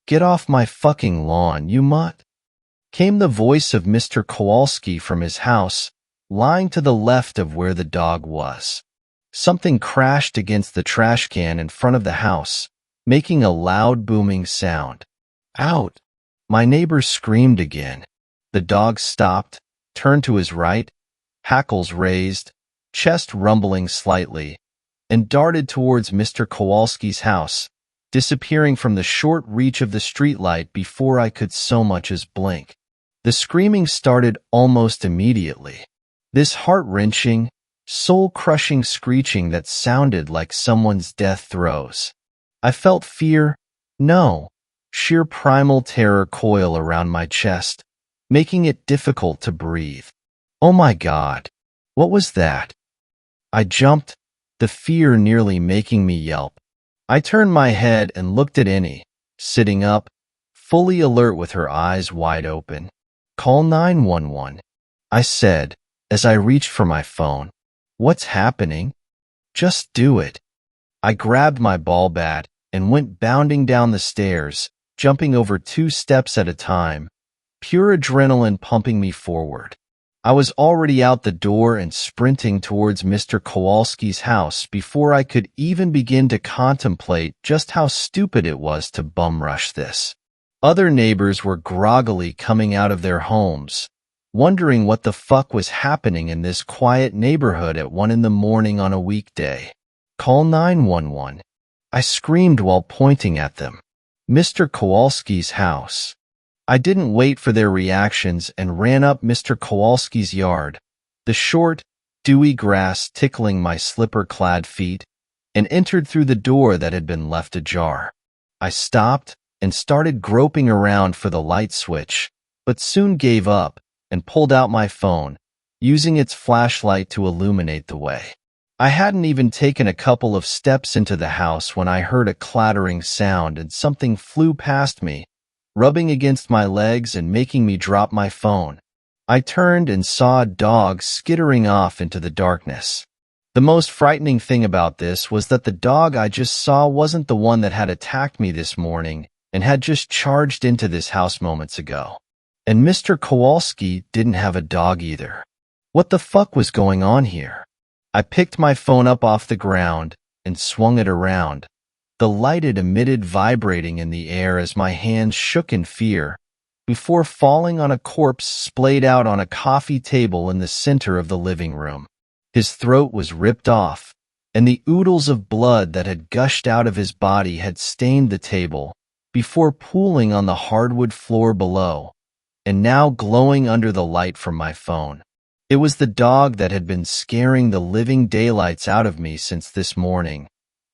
Speaker 1: Get off my fucking lawn, you mutt. Came the voice of Mr. Kowalski from his house, lying to the left of where the dog was. Something crashed against the trash can in front of the house, making a loud booming sound. Out! My neighbor screamed again. The dog stopped, turned to his right, hackles raised, chest rumbling slightly, and darted towards Mr. Kowalski's house, disappearing from the short reach of the streetlight before I could so much as blink. The screaming started almost immediately. This heart-wrenching, soul-crushing screeching that sounded like someone's death throes. I felt fear, no, sheer primal terror coil around my chest, making it difficult to breathe. Oh my God, what was that? I jumped, the fear nearly making me yelp. I turned my head and looked at Annie, sitting up, fully alert with her eyes wide open. Call 911, I said, as I reached for my phone. What's happening? Just do it. I grabbed my ball bat and went bounding down the stairs, jumping over 2 steps at a time, pure adrenaline pumping me forward. I was already out the door and sprinting towards Mr. Kowalski's house before I could even begin to contemplate just how stupid it was to bum rush this. Other neighbors were groggily coming out of their homes, wondering what the fuck was happening in this quiet neighborhood at 1 in the morning on a weekday. Call 911. I screamed while pointing at them. Mr. Kowalski's house. I didn't wait for their reactions and ran up Mr. Kowalski's yard, the short, dewy grass tickling my slipper-clad feet, and entered through the door that had been left ajar. I stopped and started groping around for the light switch, but soon gave up and pulled out my phone, using its flashlight to illuminate the way. I hadn't even taken a couple of steps into the house when I heard a clattering sound and something flew past me, rubbing against my legs and making me drop my phone. I turned and saw a dog skittering off into the darkness. The most frightening thing about this was that the dog I just saw wasn't the one that had attacked me this morning and had just charged into this house moments ago. And Mr. Kowalski didn't have a dog either. What the fuck was going on here? I picked my phone up off the ground and swung it around, the light it emitted vibrating in the air as my hands shook in fear, before falling on a corpse splayed out on a coffee table in the center of the living room. His throat was ripped off, and the oodles of blood that had gushed out of his body had stained the table, before pooling on the hardwood floor below, and now glowing under the light from my phone. It was the dog that had been scaring the living daylights out of me since this morning,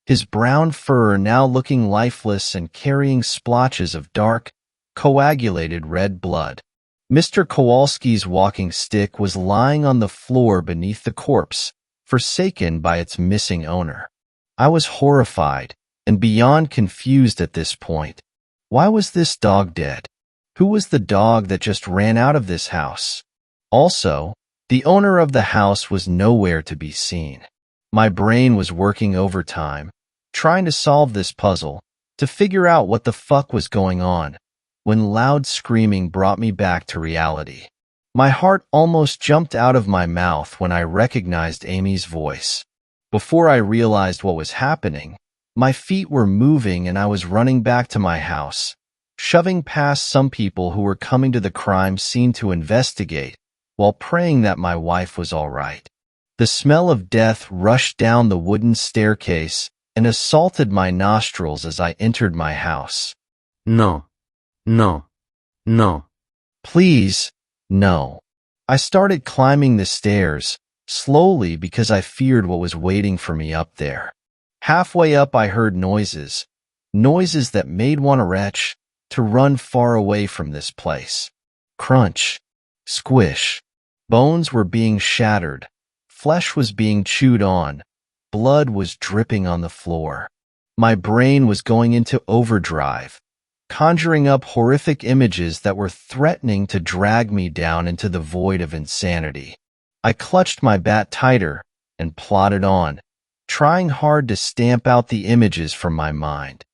Speaker 1: his brown fur now looking lifeless and carrying splotches of dark, coagulated red blood. Mr. Kowalski's walking stick was lying on the floor beneath the corpse, forsaken by its missing owner. I was horrified and beyond confused at this point. Why was this dog dead? Who was the dog that just ran out of this house? Also, the owner of the house was nowhere to be seen. My brain was working overtime, trying to solve this puzzle, to figure out what the fuck was going on, when loud screaming brought me back to reality. My heart almost jumped out of my mouth when I recognized Amy's voice. Before I realized what was happening, my feet were moving and I was running back to my house, shoving past some people who were coming to the crime scene to investigate, while praying that my wife was all right. The smell of death rushed down the wooden staircase and assaulted my nostrils as I entered my house.
Speaker 2: No. No. No.
Speaker 1: Please, no. I started climbing the stairs, slowly because I feared what was waiting for me up there. Halfway up I heard noises that made one retch, to run far away from this place. Crunch. Squish. Bones were being shattered. Flesh was being chewed on. Blood was dripping on the floor. My brain was going into overdrive, conjuring up horrific images that were threatening to drag me down into the void of insanity. I clutched my bat tighter and plodded on, trying hard to stamp out the images from my mind.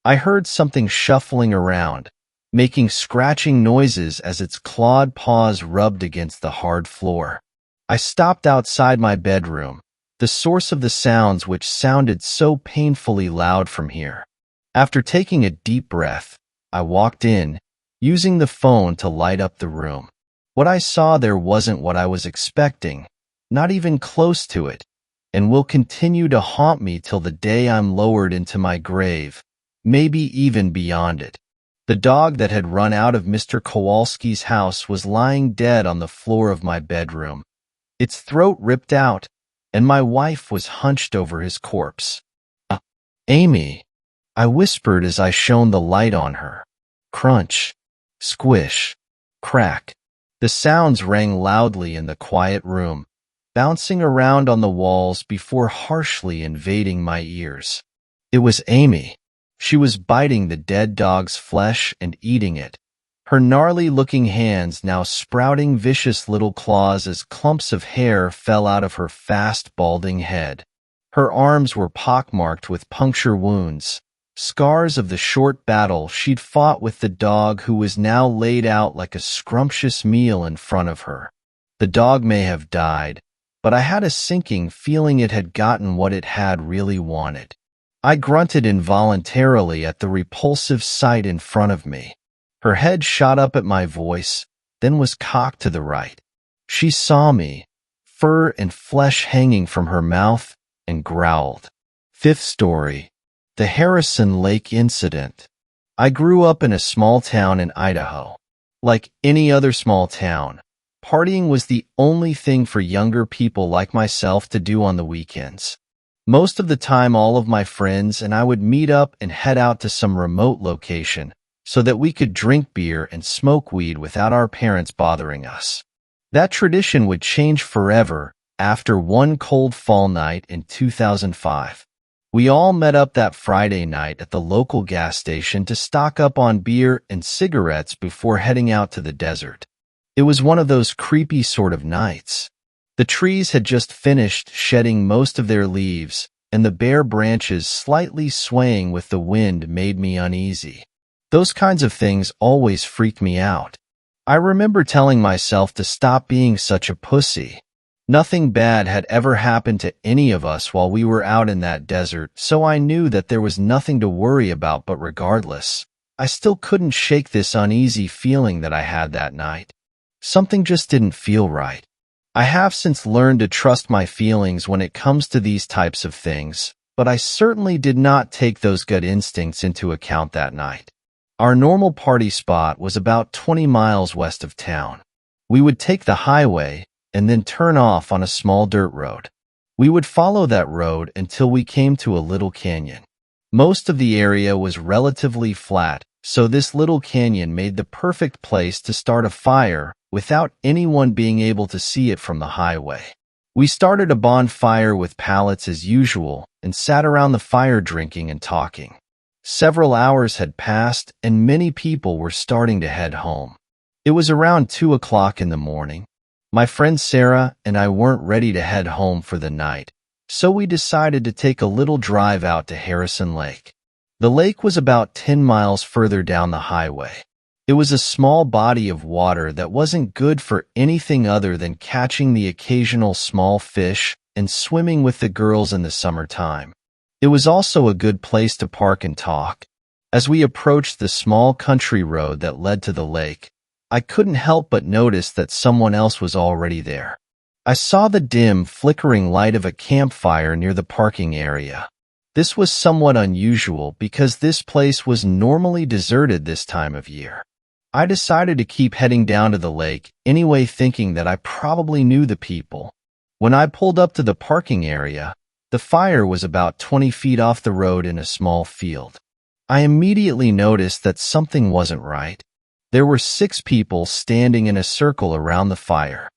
Speaker 1: I heard something shuffling around, making scratching noises as its clawed paws rubbed against the hard floor. I stopped outside my bedroom, the source of the sounds which sounded so painfully loud from here. After taking a deep breath, I walked in, using the phone to light up the room. What I saw there wasn't what I was expecting, not even close to it, and will continue to haunt me till the day I'm lowered into my grave, maybe even beyond it. The dog that had run out of Mr. Kowalski's house was lying dead on the floor of my bedroom, its throat ripped out, and my wife was hunched over his corpse. Amy, I whispered as I shone the light on her. Crunch, squish, crack. The sounds rang loudly in the quiet room, bouncing around on the walls before harshly invading my ears. It was Amy. She was biting the dead dog's flesh and eating it, her gnarly-looking hands now sprouting vicious little claws as clumps of hair fell out of her fast, balding head. Her arms were pockmarked with puncture wounds, scars of the short battle she'd fought with the dog who was now laid out like a scrumptious meal in front of her. The dog may have died, but I had a sinking feeling it had gotten what it had really wanted. I grunted involuntarily at the repulsive sight in front of me. Her head shot up at my voice, then was cocked to the right. She saw me, fur and flesh hanging from her mouth, and growled. Fifth story. The Harrison Lake Incident. I grew up in a small town in Idaho. Like any other small town, partying was the only thing for younger people like myself to do on the weekends. Most of the time, all of my friends and I would meet up and head out to some remote location so that we could drink beer and smoke weed without our parents bothering us. That tradition would change forever after one cold fall night in 2005. We all met up that Friday night at the local gas station to stock up on beer and cigarettes before heading out to the desert. It was one of those creepy sort of nights. The trees had just finished shedding most of their leaves, and the bare branches slightly swaying with the wind made me uneasy. Those kinds of things always freaked me out. I remember telling myself to stop being such a pussy. Nothing bad had ever happened to any of us while we were out in that desert, so I knew that there was nothing to worry about, but regardless, I still couldn't shake this uneasy feeling that I had that night. Something just didn't feel right. I have since learned to trust my feelings when it comes to these types of things, but I certainly did not take those gut instincts into account that night. Our normal party spot was about 20 miles west of town. We would take the highway and then turn off on a small dirt road. We would follow that road until we came to a little canyon. Most of the area was relatively flat, so this little canyon made the perfect place to start a fire without anyone being able to see it from the highway. We started a bonfire with pallets as usual and sat around the fire drinking and talking. Several hours had passed and many people were starting to head home. It was around 2 o'clock in the morning. My friend Sarah and I weren't ready to head home for the night, so we decided to take a little drive out to Harrison Lake. The lake was about 10 miles further down the highway. It was a small body of water that wasn't good for anything other than catching the occasional small fish and swimming with the girls in the summertime. It was also a good place to park and talk. As we approached the small country road that led to the lake, I couldn't help but notice that someone else was already there. I saw the dim, flickering light of a campfire near the parking area. This was somewhat unusual because this place was normally deserted this time of year. I decided to keep heading down to the lake anyway, thinking that I probably knew the people. When I pulled up to the parking area, the fire was about 20 feet off the road in a small field. I immediately noticed that something wasn't right. There were 6 people standing in a circle around the fire.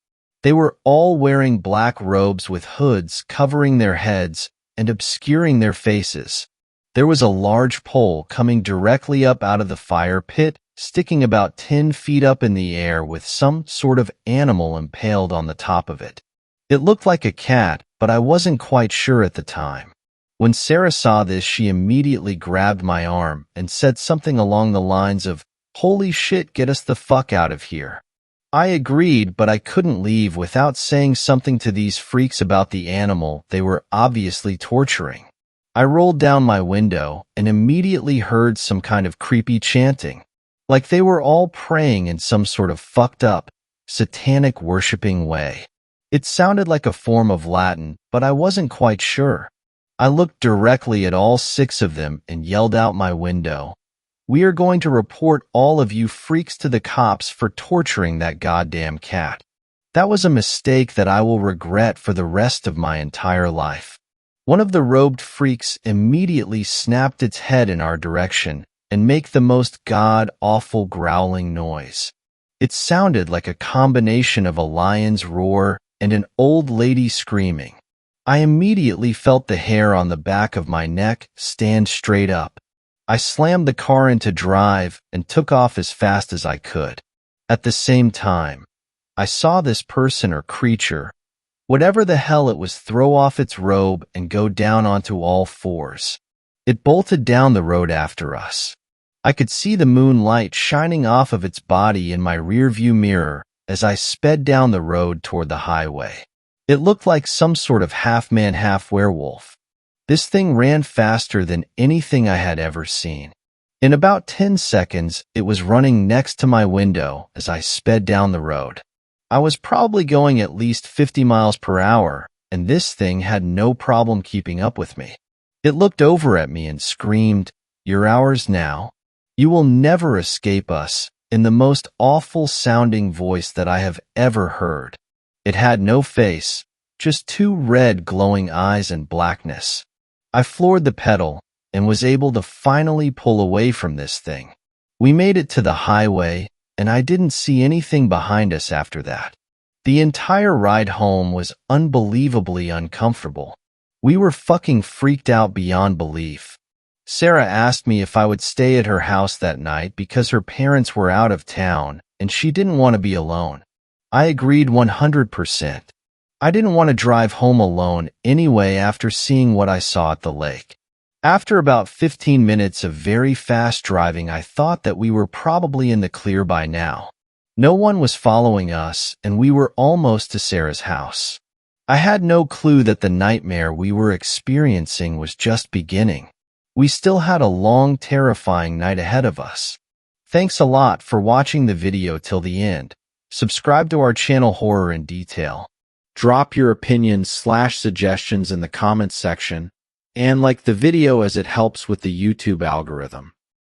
Speaker 1: They were all wearing black robes with hoods covering their heads and obscuring their faces. There was a large pole coming directly up out of the fire pit, sticking about 10 feet up in the air with some sort of animal impaled on the top of it. It looked like a cat, but I wasn't quite sure at the time. When Sarah saw this, she immediately grabbed my arm and said something along the lines of, "Holy shit, get us the fuck out of here." I agreed, but I couldn't leave without saying something to these freaks about the animal they were obviously torturing. I rolled down my window and immediately heard some kind of creepy chanting, like they were all praying in some sort of fucked up, satanic worshipping way. It sounded like a form of Latin, but I wasn't quite sure. I looked directly at all 6 of them and yelled out my window, "We are going to report all of you freaks to the cops for torturing that goddamn cat." That was a mistake that I will regret for the rest of my entire life. One of the robed freaks immediately snapped its head in our direction and made the most god-awful growling noise. It sounded like a combination of a lion's roar and an old lady screaming. I immediately felt the hair on the back of my neck stand straight up. I slammed the car into drive and took off as fast as I could. At the same time, I saw this person or creature, whatever the hell it was, throw off its robe and go down onto all 4s. It bolted down the road after us. I could see the moonlight shining off of its body in my rearview mirror as I sped down the road toward the highway. It looked like some sort of half-man, half-werewolf. This thing ran faster than anything I had ever seen. In about 10 seconds, it was running next to my window as I sped down the road. I was probably going at least 50 miles per hour, and this thing had no problem keeping up with me. It looked over at me and screamed, "You're ours now. You will never escape us," in the most awful-sounding voice that I have ever heard. It had no face, just 2 red glowing eyes and blackness. I floored the pedal and was able to finally pull away from this thing. We made it to the highway, and I didn't see anything behind us after that. The entire ride home was unbelievably uncomfortable. We were fucking freaked out beyond belief. Sarah asked me if I would stay at her house that night because her parents were out of town and she didn't want to be alone. I agreed 100%. I didn't want to drive home alone anyway after seeing what I saw at the lake. After about 15 minutes of very fast driving, I thought that we were probably in the clear by now. No one was following us, and we were almost to Sarah's house. I had no clue that the nightmare we were experiencing was just beginning. We still had a long, terrifying night ahead of us. Thanks a lot for watching the video till the end. Subscribe to our channel Horror in Detail. Drop your opinions/suggestions in the comments section, and like the video as it helps with the YouTube algorithm.